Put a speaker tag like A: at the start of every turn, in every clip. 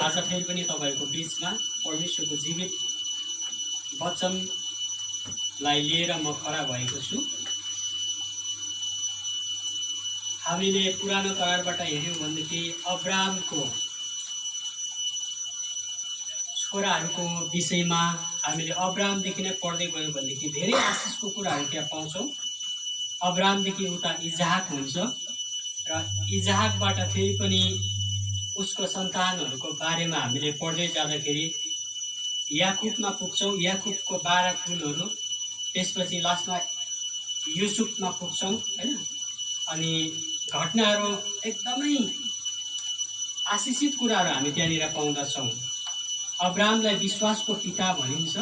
A: आज फेरि पनि तपाईहरुको बीचमा परमेश्वरको जीवित वचनलाई लिएर म खडा भएको छु। हामीले पुरानो करारबाट हेर्यौं भनेदेखि अब्राहमको छोराहरूको विषयमा हामीले अब्राहमदेखि नै पढ्दै गयौं भनेदेखि धेरै आशिषको कुराहरू त्यहाँ पाउँछौं। अब्राहमदेखि उता इजाक हुन्छ र इजाकबाट फेरि पनि उसको सन्तानहरूको बारेमा हामीले पढ्दै जाँदाखेरि याकुबमा पुग्छौं। याकुबको 12 कुलहरू, त्यसपछि लास्टमा युसुफमा पुग्छौं हैन। अनि घटनाहरू एकदमै आशिषित कुराहरू हामी त्यहाँनिर पाउँदछौं। अब्राहमलाई विश्वासको पिता भनिन्छ।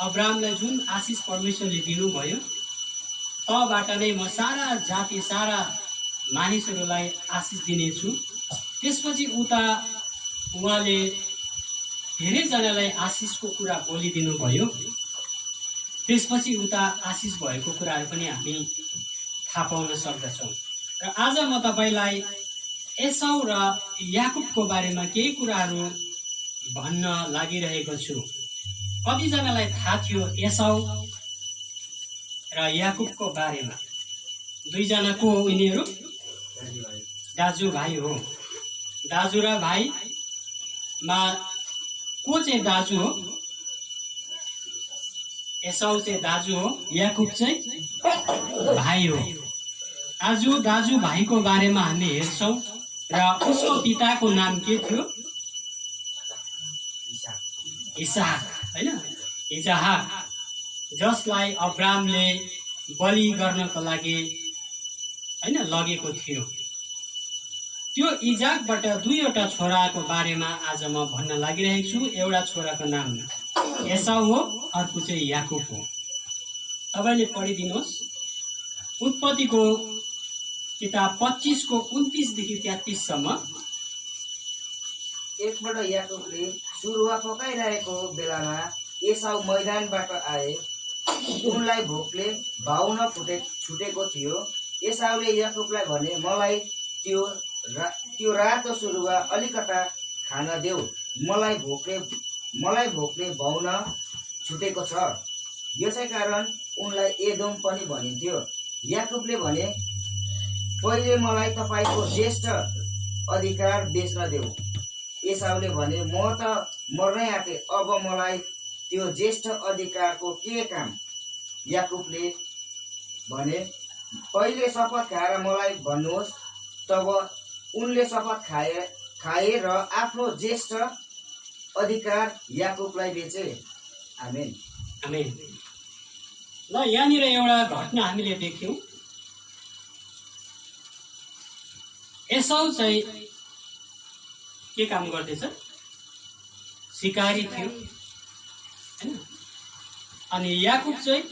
A: अब्राहमलाई जुन आशिष परमेश्वरले दिनुभयो, तबाट नै म सारा जाति सारा मानिसहरूलाई आशिष दिनेछु। त्यसपछि उता उहाँले धेरैजनालाई आशिषको कुरा बोलिदिनु भयो। त्यसपछि उता आशिष भएको कुराहरू पनि हामी थाहा पाउन सक्दछौँ। र आज म तपाईलाई एसाउ र याकुबको बारेमा केही कुराहरू भन्न लागिरहेको छु। कतिजनालाई थाहा थियो एसाउ र याकुबको बारेमा? दुईजना को हो यिनीहरू? दाजुभाइ हो। दाजु र भाइमा को चाहिँ दाजु हो? एसाउ चाहिँ दाजु हो, याकुब चाहिँ भाइ हो। आज दाजु भाइको बारेमा हामी हेर्छौं र उसको पिताको नाम के थियो? इसाक हैन। इसाक, जसलाई अब्राहमले बलि गर्नको लागि हैन लगेको थियो। त्यो इजाकबाट दुईवटा छोराको बारेमा आज म भन्न लागिरहेको छु। एउटा छोराको नाम एसाउ हो, अर्को चाहिँ याकुब हो। तपाईले पढिदिनुहोस् उत्पत्तिको किताब 25 को 29 देखि 33 सम्म।
B: एकपल्ट याकुबले सुरुवा पकाइरहेको बेलामा एसाउ मैदानबाट आए। उनलाई भोकले भाउन छुटेको थियो। एसाउले याकुबलाई भने, मलाई त्यो रातो सुरुवा अलिकता खान देऊ, मलाई भोकले भाउन छुटेको छ। यसै कारण उनलाई एदोम पनि भनिन्थ्यो। याकुबले भने, पहिले मलाई तपाईको ज्येष्ठ अधिकार बेच्न देऊ। एसाउले भने, म त मर्नै आँटे, अब मलाई त्यो ज्येष्ठ अधिकारको के काम? याकुबले भने, पहिले शपथ खाएर मलाई भन्नुहोस्। तब उनले शपथ खाए र आफ्नो ज्येष्ठ अधिकार याकुबलाई बेचे। आमेन
A: आमेन। ल यहाँनिर एउटा घटना हामीले देख्यौं। एसाउ चाहिँ के काम गर्दैछ? सिकारी थियो हैन। अनि याकुब चाहिँ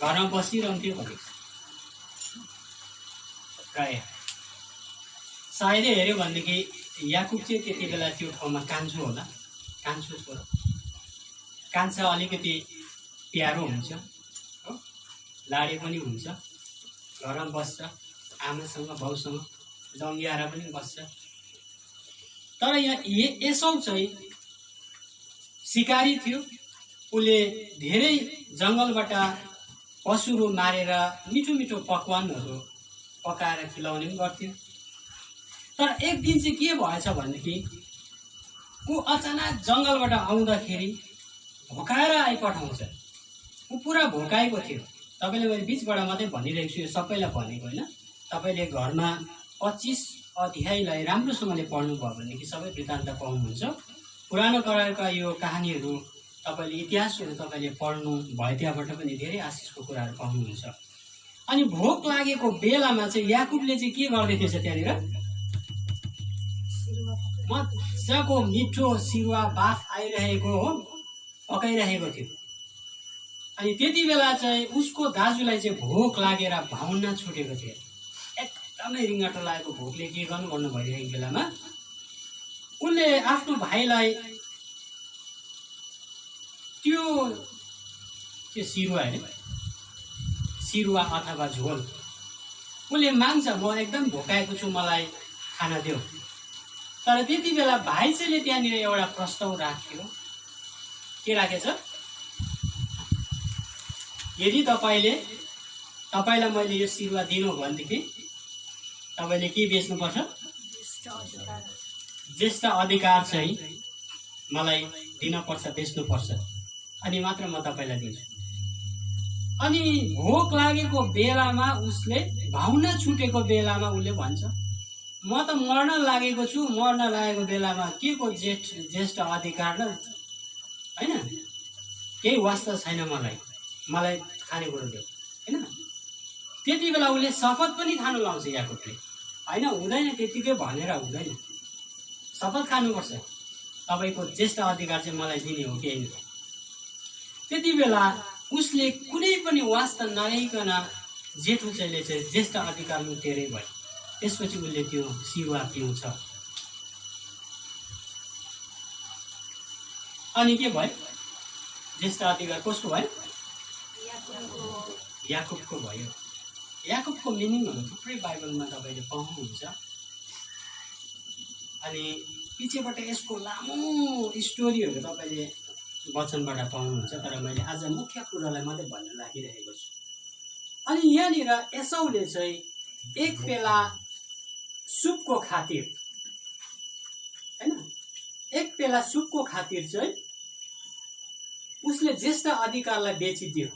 A: घरमा बसिरहन्थ्यो भनेको प्राय। सायदै हेऱ्यो भनेदेखि याकुब चाहिँ त्यति बेला त्यो ठाउँमा कान्छो होला, कान्छो छोरा। कान्छा अलिकति प्यारो हुन्छ हो, लाडे पनि हुन्छ, घरमा बस्छ, आमासँग बाउसँग दङ्ग्याएर पनि बस्छ। तर यहाँ एसाउ चाहिँ सिकारी थियो। उसले धेरै जङ्गलबाट पशुहरू मारेर मिठो मिठो पकवानहरू पकाएर खिलाउने पनि गर्थ्यो। तर एक दिन चाहिँ के भएछ भनेदेखि ऊ अचानक जङ्गलबाट आउँदाखेरि भोकाएर आइपठाउँछ। ऊ पुरा भोकाएको थियो। तपाईँले मैले बिचबाट मात्रै भनिरहेको छु, यो सबैलाई भनेको होइन। तपाईँले घरमा 25 अध्यायलाई राम्रोसँगले पढ्नुभयो भनेदेखि सबै वृत्तान्त पाउनुहुन्छ। पुरानो करारका यो कहानीहरू तपाईँले इतिहासहरू तपाईँले पढ्नु भयो, त्यहाँबाट पनि धेरै आशिषको कुराहरू पाउनुहुन्छ। अनि भोक लागेको बेलामा चाहिँ याकुबले चाहिँ के गर्दै थिएछ? त्यहाँनिर मजाको मिठो सिरुवा भात आइरहेको हो, पकाइरहेको थियो। अनि त्यति बेला चाहिँ उसको दाजुलाई चाहिँ भोक लागेर भाउन छुटेको थियो। एकदमै रिङ्गटो लागेको भोकले के गर्नु भइरहेको बेलामा उनले आफ्नो भाइलाई त्यो सिरुवा हैन, सिरुवा अथवा झोल उसले माग्छ, म एकदम भोकाएको छु, मलाई खाना देऊ। तर त्यति बेला भाइचाले त्यहाँनिर एउटा प्रस्ताव राख्यो। के राखेछ? यदि तपाईँलाई मैले यो सिरुवा दिनु हो भनेदेखि तपाईँले के बेच्नुपर्छ? ज्येष्ठ अधिकार चाहिँ मलाई दिनपर्छ, बेच्नुपर्छ, अनि मात्र म तपाईँलाई दिन्छु। अनि भोक लागेको बेलामा उसले, भाउना छुटेको बेलामा उसले भन्छ, म त मर्न लागेको छु, मर्न लागेको बेलामा के को ज्येष्ठ अधिकार न, होइन? केही वास्ता छैन मलाई खानेकुरो देऊ, होइन? त्यति बेला उसले शपथ पनि खानु लाउँछ याकुबले। होइन, हुँदैन, त्यतिकै भनेर हुँदैन, शपथ खानुपर्छ, तपाईँको ज्येष्ठ अधिकार चाहिँ मलाई दिने हो कि होइन। त्यति बेला उसले कुनै पनि वास्ता नआइकन जेठो चाहिँले चाहिँ ज्येष्ठ अधिकार लुटेरै भयो। त्यसपछि उसले त्यो सिरुवा पिउँछ। अनि के भयो? ज्येष्ठ अधिकार कसको भयो? याकुबको भयो। याकुबको मिनिङहरू थुप्रै बाइबलमा तपाईँले पाउनुहुन्छ। अनि पछिबाट यसको लामो स्टोरीहरू तपाईँले वचनबाट पाउनुहुन्छ, तर मैले आज मुख्य कुरालाई मात्रै भन्न लागिरहेको छु। अनि यहाँनिर एसाउले चाहिँ एक बेला सुपको खातिर, होइन, एक बेला सुपको खातिर चाहिँ उसले ज्येष्ठ अधिकारलाई बेचिदियो।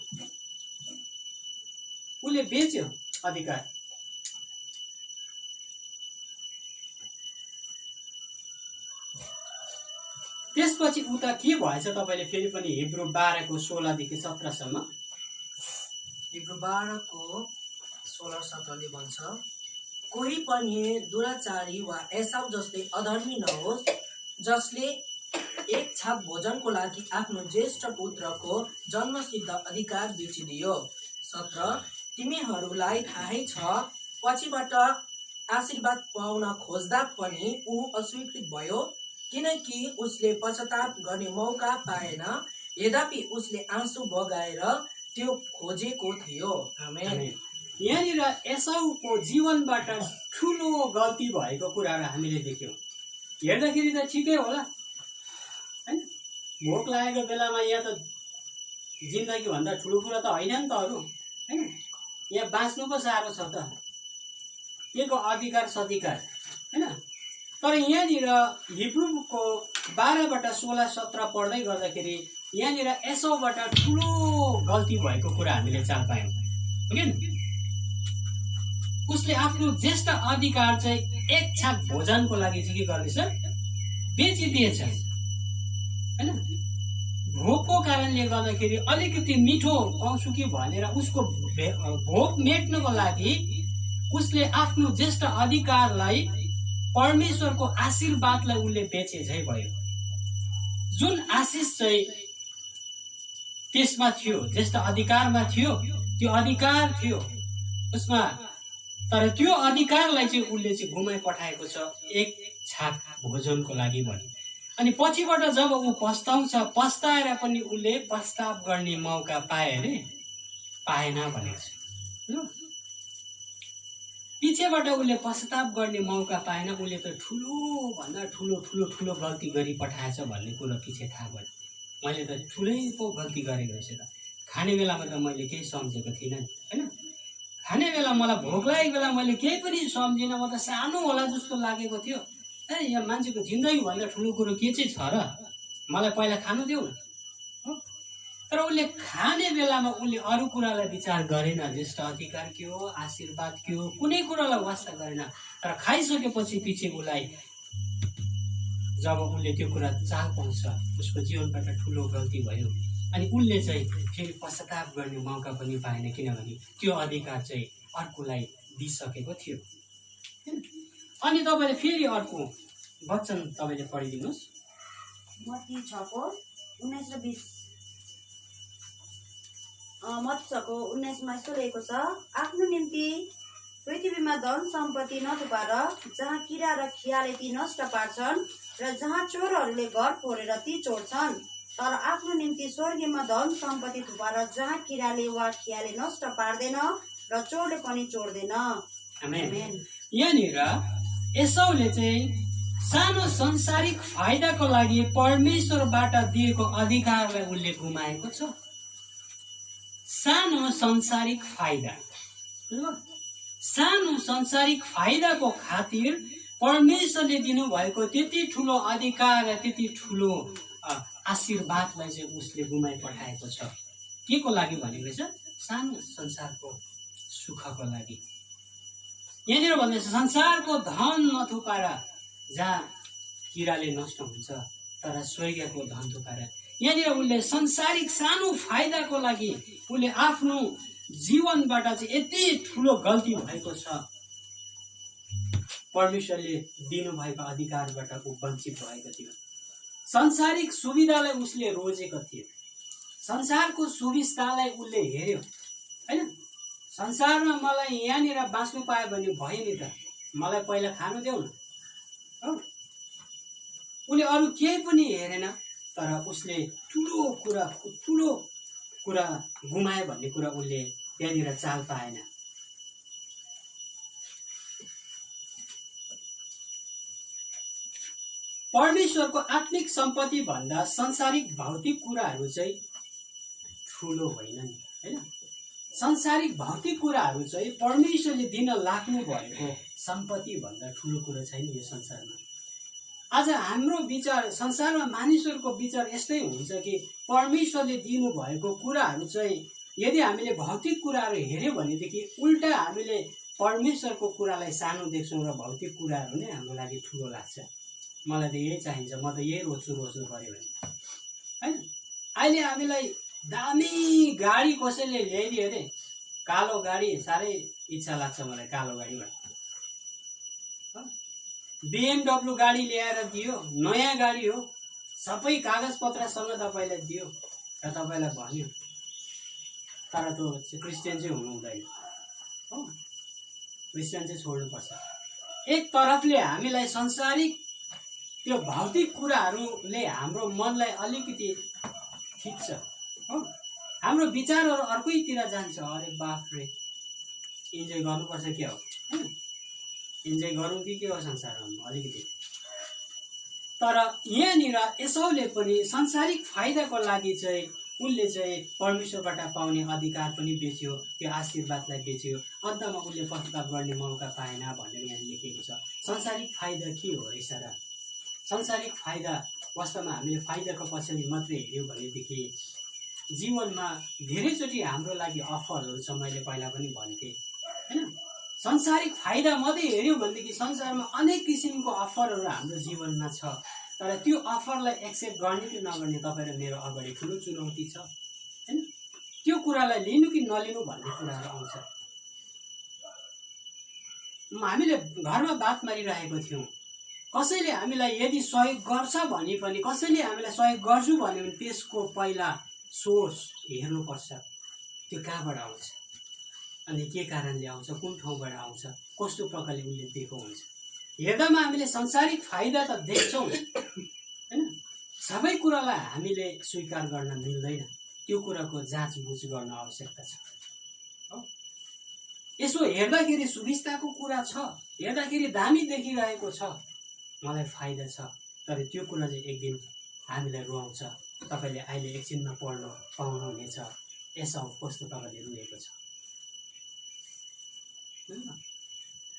A: उसले बेच्यो अधिकार। त्यसपछि उता के भएछ तपाईँले फेरि पनि हिब्रू 12:16-17
C: हिब्रू 12:16-17 भन्छ, कोही पनि दुराचारी वा एसाउ जस्तै अधर्मी नहोस्, जसले एक छाक भोजनको लागि आफ्नो ज्येष्ठ पुत्रको जन्मसिद्ध अधिकार बेचिदियो। 17 तिमीहरूलाई थाहै छ, पछिबाट आशीर्वाद पाउन खोज्दा पनि ऊ अस्वीकृत भयो, किनकि उसले पश्चाताप गर्ने मौका पाएन, यद्यपि उसले आँसु बगाएर त्यो खोजेको थियो। आमेन।
A: यहाँनिर एसाउको जीवनबाट ठुलो गल्ती भएको कुराहरू हामीले देख्यौँ। हेर्दाखेरि त ठिकै होला, होइन? भोक लागेको बेलामा यहाँ त जिन्दगी भन्दा ठुलो कुरा त होइन नि त अरू, होइन? यहाँ बाँच्नु पो साह्रो छ त, के को अधिकार सधिकार, होइन? तर यहाँनिर हिब्रूको 12:16-17 पढ्दै गर्दाखेरि यहाँनिर एसाउबाट ठुलो गल्ती भएको कुरा हामीले चाल पायौँ, हो कि? उसले आफ्नो ज्येष्ठ अधिकार चाहिँ एक छाक भोजनको लागि चाहिँ के गर्दैछ? बेचिदिएछ, होइन? भोकको कारणले गर्दाखेरि अलिकति मिठो पाउँछु कि भनेर उसको भोक मेट्नको लागि उसले आफ्नो ज्येष्ठ अधिकारलाई, परमेश्वरको आशीर्वादलाई उसले बेचे झै भयो। जुन आशिष चाहिँ त्यसमा थियो, ज्येष्ठ अधिकारमा थियो, त्यो अधिकार थियो उसमा, तर त्यो अधिकारलाई चाहिँ उसले चाहिँ गुमाइ पठाएको छ एक छाक भोजनको लागि भने। अनि पछिबाट जब ऊ पस्ताउँछ, पस्ताएर पनि उसले पस्ताव गर्ने मौका पाए अरे, पाएन भनेको छ। पछिबाट उसले पश्चाताप गर्ने मौका पाएन, उसले त ठुलो ठुलो गल्ती गरी पठाएछ भन्ने कुरो पछि थाहा भयो। मैले त ठुलै पो गल्ती गरेको रहेछ त, खाने बेलामा त मैले केही सम्झेको थिइनँ नि, होइन? खाने बेला मलाई भोक लागेको बेला मैले केही पनि सम्झिनँ, म त सानो होला जस्तो लागेको थियो। यहाँ मान्छेको जिन्दगी भन्दा ठुलो कुरो के चाहिँ छ र? मलाई पहिला खानु देऊ न। तर उसले खाने बेलामा उसले अरू कुरालाई विचार गरेन, ज्येष्ठ अधिकार के हो, आशीर्वाद के हो, कुनै कुरालाई वास्ता गरेन। तर खाइसकेपछि पछि उसलाई जब उसले त्यो कुरा चाल पाउँछ, उसको जीवनबाट ठुलो गल्ती भयो। अनि उसले चाहिँ फेरि पश्चाताप गर्ने मौका पनि पाएन, किनभने त्यो अधिकार चाहिँ अर्कोलाई दिइसकेको थियो। अनि तपाईँले फेरि अर्को वचन तपाईँले पढिदिनुहोस्।
D: मत्ती 6:19-20 मत्तीको 19मा यस्तो लेखेको छ, आफ्नो निम्ति पृथ्वीमा धन सम्पत्ति नथुपार, जहाँ किरा र खियाले ती नष्ट पार्छन् र जहाँ चोरहरूले घर फोरेर ती चोर्छन्, तर आफ्नो निम्ति स्वर्गीयमा धन सम्पत्ति थुपार, जहाँ किराले वा खियाले नष्ट पार्दैन र चोरले पनि चोर्दैन।
A: आमेन। यहाँनिर एसाउले चाहिँ सानो संसारिक फाइदाको लागि परमेश्वरबाट दिएको अधिकारलाई उसले गुमाएको छ। सानो संसारिक फाइदा, सानो संसारिक फाइदाको खातिर परमेश्वरले दिनुभएको त्यति ठुलो अधिकार र त्यति ठुलो आशीर्वादलाई चाहिँ उसले गुमाइ पठाएको छ। के को लागि भनेको छ? सानो संसारको सुखको लागि। यहाँनिर भन्दैछ संसारको धन नथुपार जहाँ किराले नष्ट हुन्छ, तर स्वर्गको धन थुपार। यहाँनिर उसले संसारिक सानो फाइदाको लागि उसले आफ्नो जीवनबाट चाहिँ यति ठुलो गल्ती भएको छ, परमेश्वरले दिनुभएको अधिकारबाट ऊ वञ्चित भएको थियो। संसारिक सुविधालाई उसले रोजेको थियो, संसारको सुविस्तालाई उसले हेर्यो हैन। संसारमा मलाई यहाँनिर बाँच्नु पायो भने भयो नि त, मलाई पहिला खानु देऊ न। उसले अरू केही पनि हेरेन, तर उसले ठुलो कुरा गुमायो भन्ने कुरा उसले त्यहाँनिर चाल पाएन। परमेश्वरको आत्मिक सम्पत्ति भन्दा संसारिक भौतिक कुराहरू चाहिँ ठुलो होइन नि, हैन। संसारिक भौतिक कुराहरू चाहिँ परमेश्वरले दिन लाग्नु भएको सम्पत्ति भन्दा ठुलो कुरो छैन यो संसारमा। आज हाम्रो विचार, संसारमा मानिसहरूको विचार यस्तै हुन्छ कि परमेश्वरले दिनुभएको कुराहरू चाहिँ यदि हामीले भौतिक कुराहरू हेऱ्यौँ भनेदेखि उल्टा हामीले परमेश्वरको कुरालाई सानो देख्छौँ र भौतिक कुराहरू नै हाम्रो लागि ठुलो लाग्छ। मलाई त यही चाहिन्छ, म त यही रोज्नु पर्यो भने, हैन। अहिले हामीलाई दामी गाडी कसैले ल्याइदियो अरे, कालो गाडी साह्रै इच्छा लाग्छ मलाई, कालो गाडीमा BMW गाडी ल्याएर दियो, नयाँ गाडी हो, सबै कागज पत्रसँग तपाईँलाई दियो र तपाईँलाई भन्यो तर त्यो क्रिस्चियन चाहिँ हुनु हुँदैन हो, क्रिस्चियन चाहिँ छोड्नुपर्छ। एक तरफले हामीलाई संसारिक त्यो भौतिक कुराहरूले हाम्रो मनलाई अलिकति खिच्छ हो, हाम्रो विचारहरू अर्कैतिर जान्छ। अरे बाफ्रे, इन्जोय गर्नुपर्छ के हो, इन्जोय गरौँ कि के हो संसारमा अलिकति। तर यहाँनिर एसाउले पनि संसारिक फाइदाको लागि चाहिँ उसले चाहिँ परमेश्वरबाट पाउने अधिकार पनि बेच्यो, त्यो आशीर्वादलाई बेच्यो, अन्तमा उसले पश्चाताप गर्ने मौका पाएन भनेर यहाँ लेखेको छ। संसारिक फाइदा के हो रहेछ र? संसारिक फाइदा वास्तवमा हामीले फाइदाको पछाडि मात्रै हेऱ्यौँ भनेदेखि जीवनमा धेरैचोटि हाम्रो लागि अफरहरू छ। मैले पहिला पनि भन्थेँ हैन, संसारिक फाइदा मात्रै हेऱ्यौँ भनेदेखि संसारमा अनेक किसिमको अफरहरू हाम्रो जीवनमा छ, तर त्यो अफरलाई एक्सेप्ट गर्ने कि नगर्ने तपाईँ र मेरो अगाडि ठुलो चुनौती छ हैन। त्यो कुरालाई लिनु कि नलिनु भन्ने कुराहरू आउँछ। हामीले घरमा बात मारिरहेको थियौँ, कसैले हामीलाई यदि सहयोग गर्छ भने पनि, कसैले हामीलाई सहयोग गर्छु भन्यो भने त्यसको पहिला सोर्स हेर्नुपर्छ, त्यो कहाँबाट आउँछ अनि के कारणले आउँछ, कुन ठाउँबाट आउँछ, कस्तो प्रकारले उसले दिएको हुन्छ। हेर्दामा हामीले संसारिक फाइदा त देख्छौँ हैन, सबै कुरालाई हामीले स्वीकार गर्न मिल्दैन, त्यो कुराको जाँचबुझ गर्न आवश्यकता छ हो। यसो हेर्दाखेरि सुविस्ताको कुरा छ, हेर्दाखेरि दामी देखिरहेको छ, मलाई फाइदा छ, तर त्यो कुरा चाहिँ एक दिन हामीलाई रुवाउँछ। तपाईँले अहिले एकछिनमा पढ्न पाउनुहुनेछ एसाउ कस्तो प्रकारले रुएको छ।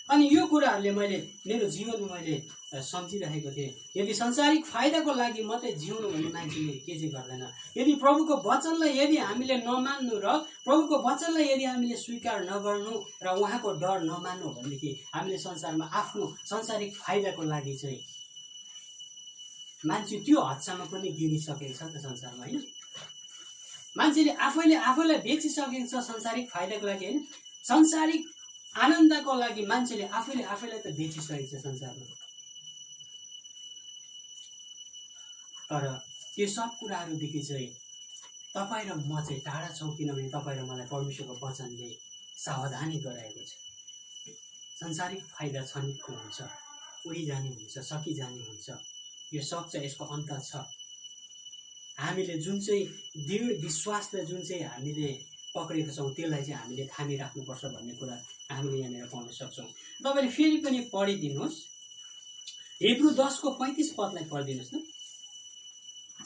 A: अनि यो कुराहरूले मैले मेरो जीवनमा मैले सम्झिरहेको थिएँ। यदि संसारिक फाइदाको लागि मात्रै जिउनु भने मान्छेले के चाहिँ गर्दैन। यदि प्रभुको वचनलाई यदि हामीले नमान्नु र प्रभुको वचनलाई यदि हामीले स्वीकार नगर्नु र उहाँको डर नमान्नु भनेदेखि हामीले संसारमा आफ्नो संसारिक फाइदाको लागि चाहिँ मान्छे त्यो हदसम्म पनि गिरिसकेको छ त संसारमा हैन। मान्छेले आफैलाई बेचिसकेको छ संसारिक फाइदाको लागि हैन। संसारिक आनन्दको लागि मान्छेले आफैलाई त बेचिसकेको छ संसारमा। तर त्यो सब कुराहरूदेखि चाहिँ तपाईँ र म चाहिँ टाढा छौँ, किनभने तपाईँ र मलाई परमेश्वरको वचनले सावधानी गराएको छ। संसारिक फाइदा क्षणिकको हुन्छ, उडिजाने हुन्छ, सकिजाने हुन्छ, यो सक्छ, यसको अन्त छ। हामीले जुन चाहिँ दृढ विश्वासले जुन चाहिँ हामीले पक्रेको छौँ त्यसलाई चाहिँ हामीले थामिराख्नुपर्छ भन्ने कुरा हामीले यहाँनिर पाउन सक्छौँ। तपाईँले फेरि पनि पढिदिनुहोस् हिब्रू 10:35 पदलाई पढिदिनुहोस् न।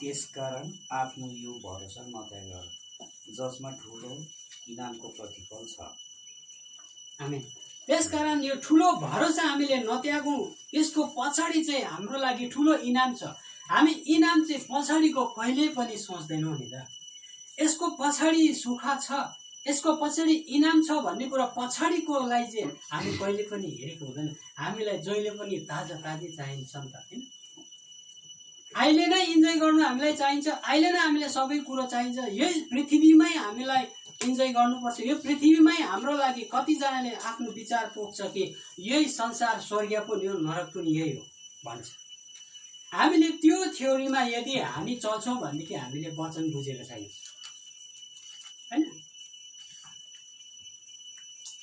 E: त्यसकारण आफ्नो यो भरोसा नत्याग गर, जसमा ठुलो इनामको प्रतिफल छ।
A: आमेन। त्यसकारण यो ठुलो भरोसा हामीले नत्यागौँ। यसको पछाडि चाहिँ हाम्रो लागि ठुलो इनाम छ। हामी इनाम चाहिँ पछाडिको कहिल्यै पनि सोच्दैनौँ नि त। यसको पछाडि सुख छ, यसको पछाडि इनाम छ भन्ने कुरा पछाडिकोलाई चाहिँ हामी कहिले पनि हेरेको हुँदैन। हामीलाई जहिले पनि ताजा चाहिन्छ नि त, होइन? अहिले नै इन्जोय गर्नु हामीलाई चाहिन्छ, अहिले नै हामीलाई सबै कुरो चाहिन्छ। यही पृथ्वीमै हामीलाई इन्जोय गर्नुपर्छ। यो पृथ्वीमै हाम्रो लागि कतिजनाले आफ्नो विचार पोख्छ कि यही संसार स्वर्ग पनि हो, नरक पनि यही हो भन्छ। हामीले त्यो थ्योरीमा यदि हामी चल्छौँ भनेदेखि हामीले वचन बुझेको छैन, होइन?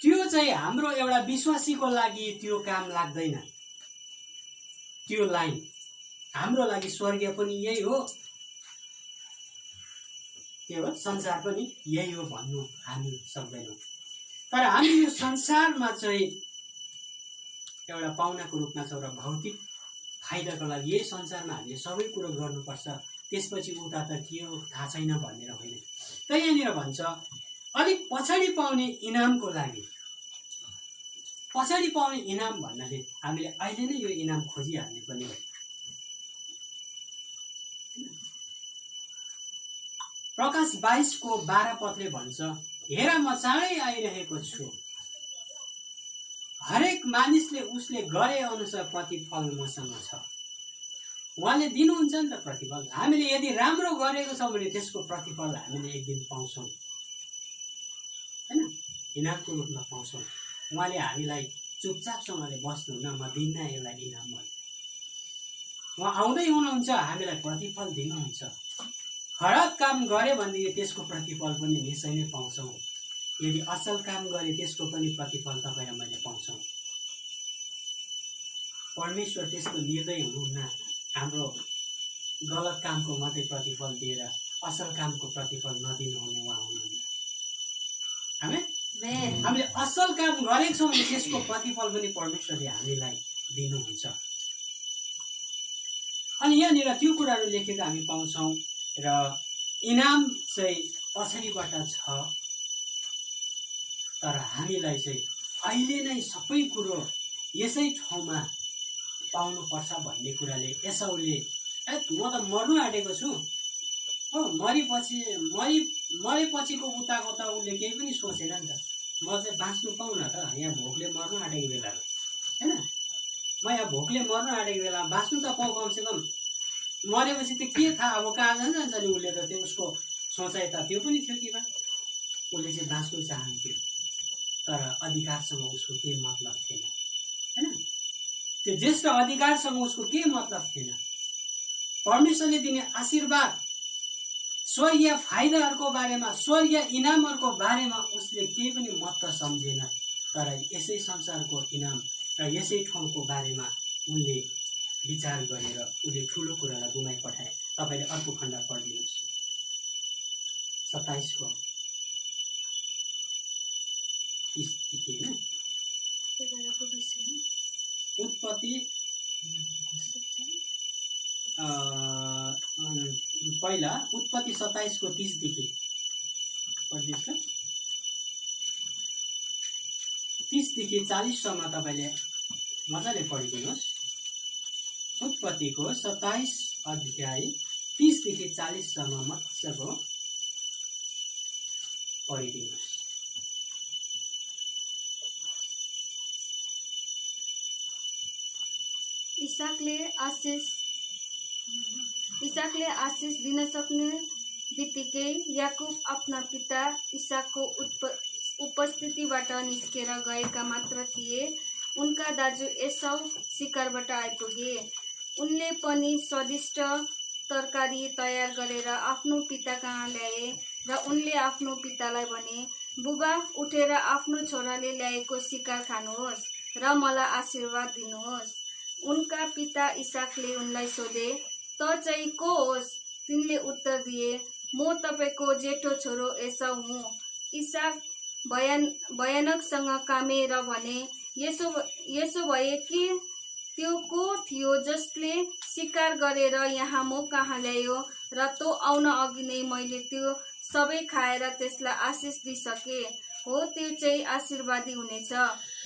A: त्यो चाहिँ हाम्रो एउटा विश्वासीको लागि त्यो काम लाग्दैन। त्यो लाइन हाम्रो लागि स्वर्ग पनि यही हो, के हो संसार पनि यही हो भन्नु हामी सक्दैनौँ। तर हामी यो संसारमा चाहिँ एउटा पाउनाको रूपमा छ, एउटा भौतिक फाइदाको लागि यही संसारमा हामीले सबै कुरो गर्नुपर्छ, त्यसपछि उता त के हो थाहा छैन भनेर होइन। त यहाँनिर भन्छ अलिक पछाडि पाउने इनामको लागि। पछाडि पाउने इनाम भन्नाले हामीले अहिले नै यो इनाम खोजिहाल्ने पनि हो। प्रकाश 22:12 पदले भन्छ, हेर म चाँडै आइरहेको छु, हरेक मानिसले उसले गरे अनुसार प्रतिफल मसँग छ। उहाँले दिनुहुन्छ नि त प्रतिफल। हामीले यदि राम्रो गरेको छ भने त्यसको प्रतिफल हामीले एक दिन पाउँछौँ, होइन? इनामको रूपमा पाउँछौँ। उहाँले हामीलाई चुपचापसँगले बस्नुहुन्न, म दिन्न यसलाई इनाम भने। उहाँ आउँदै हुनुहुन्छ, हामीलाई प्रतिफल दिनुहुन्छ। खराब काम गरे भनेदेखि त्यसको प्रतिफल पनि निश्चय नै पाउँछौँ। यदि असल काम गरे त्यसको पनि प्रतिफल तपाईँ र मैले पाउँछौँ। परमेश्वर त्यस्तो निर्दय हुनुहुन्न, हाम्रो गलत कामको मात्रै प्रतिफल दिएर असल कामको प्रतिफल नदिनुहुने उहाँ हुनुहुन्न। हामीले असल काम गरेको छौँ भने त्यसको प्रतिफल पनि परमेश्वरले हामीलाई दिनुहुन्छ। अनि यहाँनिर त्यो कुराहरू लेखेको हामी पाउँछौँ र इनाम चाहिँ पछाडिबाट छ, तर हामीलाई चाहिँ अहिले नै सबै कुरो यसै ठाउँमा पाउनुपर्छ भन्ने कुराले एसाउले म त मर्नु आँटेको छु हो, मरेपछिको उताको त उसले केही पनि सोचेन नि त। म चाहिँ बाँच्नु पाउँ न त, यहाँ भोकले मर्नु आँटेको बेलामा, होइन? म यहाँ भोकले मर्नु आँटेको बेलामा बाँच्नु त पाउँ कमसेकम। मरेपछि त के थाहा, अब कहाँ जान्छ नि उसले त। त्यो उसको सोचाइ त त्यो पनि थियो कि बा उसले चाहिँ बाँच्नु चाहन्थ्यो, तर अधिकारसँग उसको केही मतलब थिएन, होइन? त्यो ज्येष्ठ अधिकारसँग उसको केही मतलब थिएन। परमेश्वरले दिने आशीर्वाद, स्वर्गीय फाइदाहरूको बारेमा, स्वर्गीय इनामहरूको बारेमा उसले केही पनि महत्त्व सम्झेन। तर यसै संसारको इनाम र यसै ठाउँको बारेमा उनले विचार गरेर उसले ठुलो कुरालाई गुमाइ पठाए। तपाईँले अर्को खण्ड पढिदिनुहोस्, 27:30 होइन? उत्पत्ति पहिला उत्पत्ति 27:30 पढिदिनुहोस् त। 30 - 40 तपाईँले मजाले पढिदिनुहोस्। उत्पत्तिको 27 अध्याय 30 - 40 मजाको पढिदिनुहोस्।
F: इसाकले आशिष दिन सक्ने बित्तिकै याकुब आफ्ना पिता इसाकको उपस्थितिबाट निस्केर गएका मात्र थिए। उनका दाजु एसाउ शिकारबाट आइपुगे। उनले पनि स्वादिष्ट तरकारी तयार गरेर आफ्नो पिता कहाँ ल्याए र उनले आफ्नो पितालाई भने, बुबा उठेर आफ्नो छोराले ल्याएको शिकार खानुहोस् र मलाई आशीर्वाद दिनुहोस्। उनका पिता इसाकले उनलाई सोधे, त चाहिँ को होस्? तिनले उत्तर दिए, म तपाईँको जेठो छोरो एसाउ हुँ। इसाक भयानकसँग कामेर भने, यसो भए कि त्यो को थियो जसले शिकार गरेर यहाँ म कहाँ ल्यायो र तँ आउन अघि नै मैले त्यो सबै खाएर त्यसलाई आशिष दिइसके हो त्यो चाहिँ आशीर्वादी हुनेछ।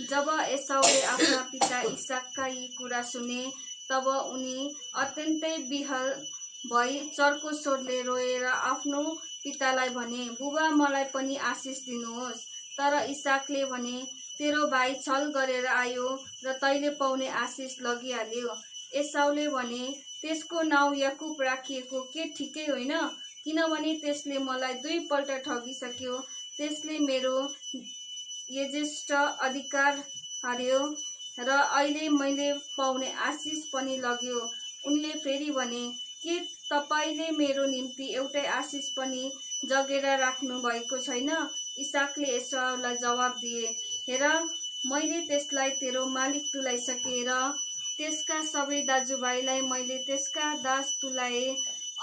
F: जब एसाउले आफ्ना पिता इसाकका यी कुरा सुने तब उनी अत्यन्तै विह्वल भई चर्को स्वरले रोएर आफ्नो पितालाई भने, बुबा मलाई पनि आशिष दिनुहोस्। तर इसाकले भने, तेरो भाइ छल गरेर आयो र तैँले पाउने आशिष लगिहाल्यो। एसाउले भने, त्यसको नाउँ याकुब राखिएको के ठिकै होइन? किनभने त्यसले मलाई 2 पल्ट ठगिसक्यो। त्यसले मेरो यथेष्ट अधिकार हार्यो र अहिले मैले पाउने आशिष पनि लग्यो। उनले फेरि भने, के तपाईले मेरो निम्ति एउटै आशिष पनि जगेर राख्नु भएको छैन? इसाकले एसाउलाई जवाब दिए, हेर मैले त्यसलाई तेरो मालिक तुल्याइसके र त्यसका सबै दाजुभाइलाई मैले त्यसका दास तुल्याए।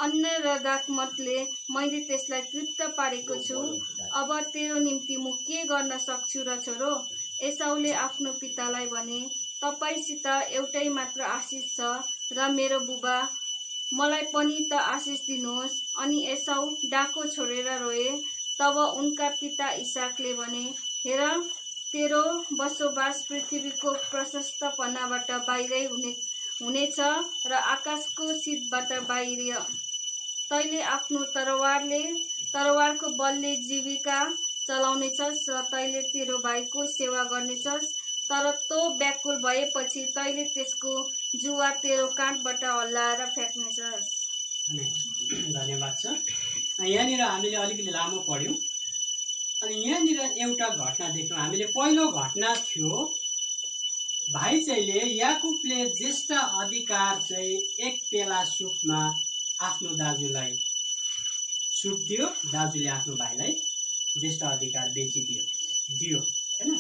F: अन्न र दाखमतले मैले त्यसलाई तृप्त पारेको छु। अब तेरो निम्ति म के गर्न सक्छु र छोरो? एसाउले आफ्नो पितालाई भने, तपाईसित एउटै मात्र आशिष छ र मेरो बुबा मलाई पनि त आशिष दिनुहोस्। अनि एसाउ डाको छोडेर रोए। तब उनका पिता इसाकले भने, हेर तेरो बसोबास पृथ्वीको प्रशस्तपनाबाट बाहिरै हुनेछ र आकाशको शीतबाट बाहिर। तैँले आफ्नो तरवारको बलले जीविका चलाउनेछस् र तैँले तेरो भाइको सेवा गर्नेछस्। तर तँ व्याकुल भएपछि तैँले त्यसको जुवा तेरो काँधबाट हल्लाएर फ्याँक्नेछस्।
A: धन्यवाद छ। यहाँनिर हामीले अलिकति लामो पढ्यौँ। अनि यहाँनिर एउटा घटना देख्यौँ हामीले। पहिलो घटना थियो भाइ चाहिँले याकुबले ज्येष्ठ अधिकार चाहिँ 1 पेला सुपमा आफ्नो दाजुलाई सुप दियो। दाजुले आफ्नो भाइलाई ज्येष्ठ अधिकार दियो हैन।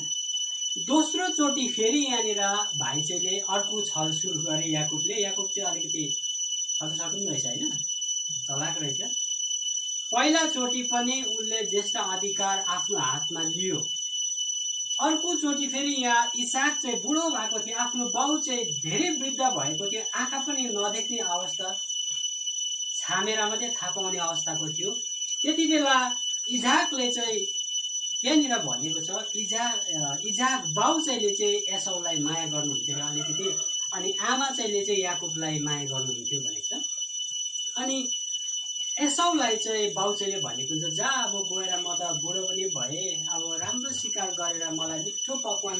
A: दोस्रो चोटि फेरि यहाँनिर भाइ चाहिँले अर्को छल सुरु गरे याकुबले। याकुब चाहिँ अलिकति सक्नु रहेछ हैन, चलाक रहेछ। पहिला चोटि पनि उनले ज्येष्ठ अधिकार आफ्नो हातमा लियो। अर्को चोटि फेरि यहाँ इसाक चाहिँ बुढो भएको थियो, आफ्नो बाउ चाहिँ धेरै वृद्ध भएको थियो, आँखा पनि नदेख्ने अवस्था, छामेर मात्रै थाहा पाउने अवस्थाको थियो। त्यति बेला इजाकले चाहिँ यहाँनिर भनेको छ, इजाक बाउ चाहिँले चाहिँ एसाउलाई माया गर्नुहुन्थ्यो र अलिकति, अनि आमा चाहिँले चाहिँ याकुबलाई माया गर्नुहुन्थ्यो भनेको छ। अनि एसाउलाई चाहिँ बाउ चाहिँले भनेको हुन्छ, जा अब गएर म त बुढो पनि भएँ, अब राम्रो शिकार गरेर मलाई मिठो पकवान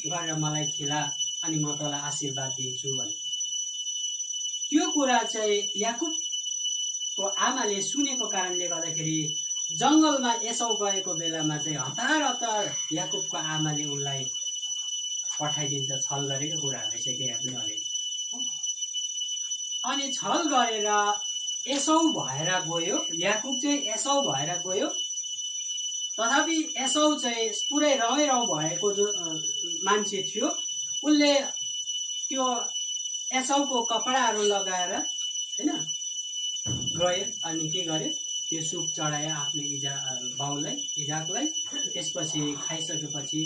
A: गरेर मलाई खिला, अनि म तँलाई आशीर्वाद दिन्छु भने। त्यो कुरा चाहिँ याकुबको आमाले सुनेको कारणले गर्दाखेरि जङ्गलमा एसाउ गएको बेलामा चाहिँ हतार याकुबको आमाले उनलाई पठाइदिन्छ। छल गरेको कुरा रहेछ कि यहाँ पनि अलिअलि। अनि छल गरेर एसाउ भएर गयो, याकुब चाहिँ एसाउ भएर गयो। तथापि एसाउ चाहिँ पुरै रौँ भएको जो मान्छे थियो, उसले त्यो एसाउको कपडाहरू लगाएर हैन गयो। अनि के गर्यो, त्यो सुप चढायो आफ्नो बाउलाई इजाकलाई। त्यसपछि खाइसकेपछि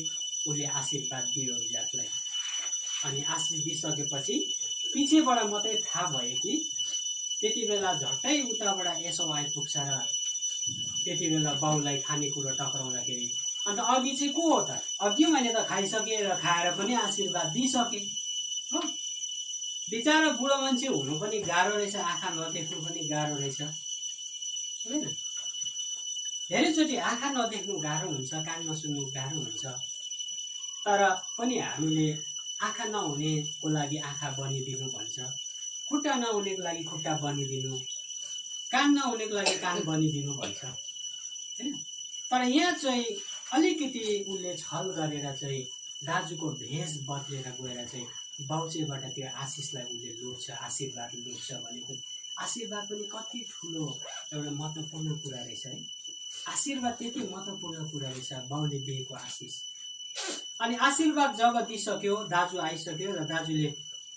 A: उसले आशीर्वाद दियो इजाकलाई। अनि आशिष दिइसकेपछि पछिबाट मात्रै थाहा भयो कि त्यति बेला झट्टै उताबाट एसाउ आइपुग्छ र त्यति बेला बाउलाई खानेकुरो टक्राउँदाखेरि अन्त अघि चाहिँ को हो त? अघि मैले त खाइसकेँ र खाएर पनि आशीर्वाद दिइसकेँ हो। बिचारा बुढो मान्छे हुनु पनि गाह्रो रहेछ, आँखा नदेख्नु पनि गाह्रो रहेछ होइन। धेरैचोटि आँखा नदेख्नु गाह्रो हुन्छ, कान नसुन्नु गाह्रो हुन्छ। तर पनि हामीले आँखा नहुनेको लागि आँखा बनिदिनु भन्छ, खुट्टा नहुनेको लागि खुट्टा बनिदिनु, कान नहुनेको लागि कान बनिदिनु भन्छ होइन। तर यहाँ चाहिँ अलिकति उसले छल गरेर चाहिँ दाजुको भेष बदलेर गएर चाहिँ बाउचेबाट त्यो आशिषलाई उसले लुट्छ, आशीर्वाद लुट्छ भनेको। आशीर्वाद पनि कति ठुलो एउटा महत्त्वपूर्ण कुरा रहेछ है। आशीर्वाद त्यति महत्त्वपूर्ण कुरा रहेछ, बाउले दिएको आशिष। अनि आशीर्वाद जब दिइसक्यो, दाजु आइसक्यो र दाजुले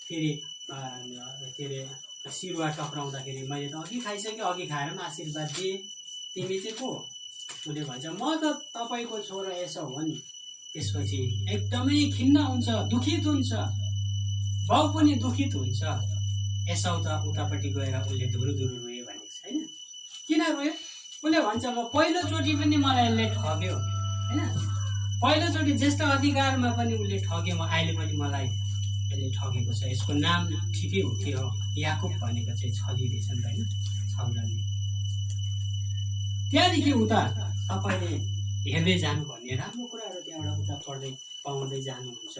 A: फेरि के अरे सिरुवा टक्राउँदाखेरि मैले त अघि खाइसकेँ, अघि खाएर पनि आशीर्वाद दिएँ, तिमी चाहिँ को? उसले भन्छ, म त तपाईँको छोरो एसाउ हो नि। त्यसपछि एकदमै खिन्न हुन्छ, दुखित हुन्छ। बाउ पनि दुखित हुन्छ। एसाउ त उतापट्टि गएर उसले धुरु रोयो भनेको छैन। किन रोयो? उसले भन्छ म पहिलोचोटि पनि मलाई यसले ठग्यो होइन, पहिलोचोटि ज्येष्ठ अधिकारमा पनि उसले ठग्यो, अहिले पनि मलाई यसले ठगेको छ। यसको नाम ठिकै हो के हो, याकुब भनेको चाहिँ छलिरहेछ नि त होइन, छल्दने। त्यहाँदेखि उता तपाईँले हेर्दै जानु भन्ने राम्रो कुराहरू त्यहाँबाट उता पढ्दै पाउँदै जानुहुन्छ।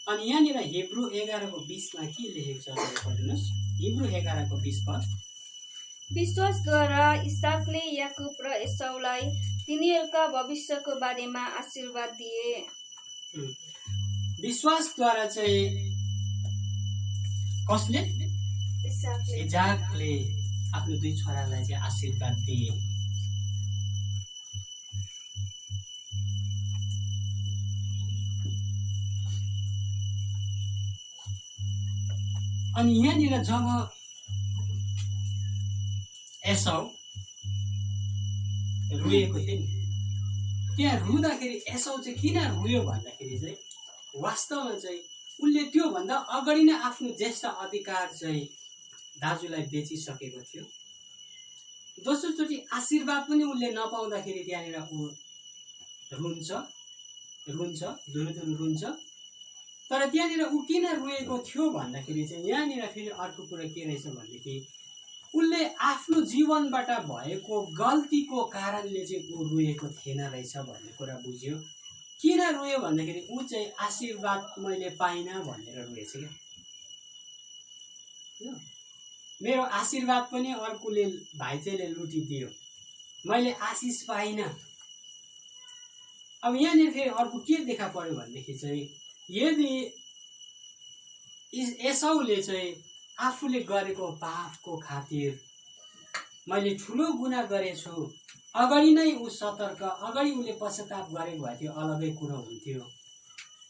A: अनि यहाँनिर हिब्रू 11:20 के लेखेको छ पढ्नुहोस्। हिब्रू 11:20
F: विश्वासद्वारा इसाकले याकुब र एसाउलाई तिनीहरूका भविष्यको बारेमा आशीर्वाद दिए।
A: विश्वासद्वारा चाहिँ कसले?
F: इसाकले।
A: इजाकले आफ्नो दुई छोरालाई चाहिँ आशीर्वाद दिए। अनि यहाँनिर जब एसाउ रोएको थियो नि, त्यहाँ रुँदाखेरि एसाउ चाहिँ किन रोयो भन्दाखेरि चाहिँ वास्तवमा चाहिँ उसले त्योभन्दा अगाडि नै आफ्नो ज्येष्ठ अधिकार चाहिँ दाजुलाई बेचिसकेको थियो। दोस्रोचोटि आशीर्वाद पनि उसले नपाउँदाखेरि त्यहाँनिर ऊ रुन्छ, धुरुधुरु रुन्छ। तर त्यहाँनिर ऊ किन रोएको थियो भन्दाखेरि चाहिँ यहाँनिर फेरि अर्को कुरा के रहेछ भनेदेखि उसले आफ्नो जीवनबाट भएको गल्तीको कारणले चाहिँ ऊ रोएको थिएन रहेछ भन्ने कुरा बुझ्यो। किन रोयो भन्दाखेरि ऊ चाहिँ आशीर्वाद मैले पाइनँ भनेर रोएछ क्या। मेरो आशीर्वाद पनि अर्कोले भाइचाले लुटिदियो, मैले आशिष पाइनँ। अब यहाँनिर फेरि अर्को के देखा पर्यो भनेदेखि चाहिँ यदि एसाउले चाहिँ आफूले गरेको पापको खातिर मैले ठुलो गुनाह गरेछु, अगाडि नै ऊ सतर्क, अगाडि उसले पश्चाताप गरेको भए थियो अलगै कुरो हुन्थ्यो।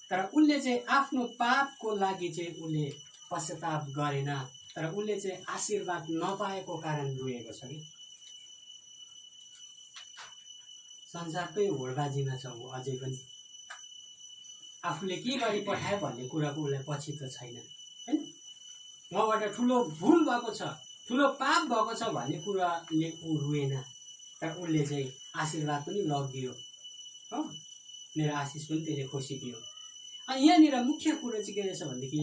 A: तर उसले चाहिँ आफ्नो पापको लागि चाहिँ उसले पश्चाताप गरेन, तर उसले चाहिँ आशीर्वाद नपाएको कारण रोएको छ कि। संसारकै होडबाजीमा छ ऊ अझै पनि। आफूले के गरी पठायो भन्ने कुराको उसलाई पछि त छैन होइन। मबाट ठुलो भुल भएको छ, ठुलो पाप भएको छ भन्ने कुराले ऊ रोएन, तर उसले चाहिँ आशीर्वाद पनि लगिदियो हो, मेरो आशिष पनि त्यसले खोसिदियो। अनि यहाँनिर मुख्य कुरो चाहिँ के रहेछ भनेदेखि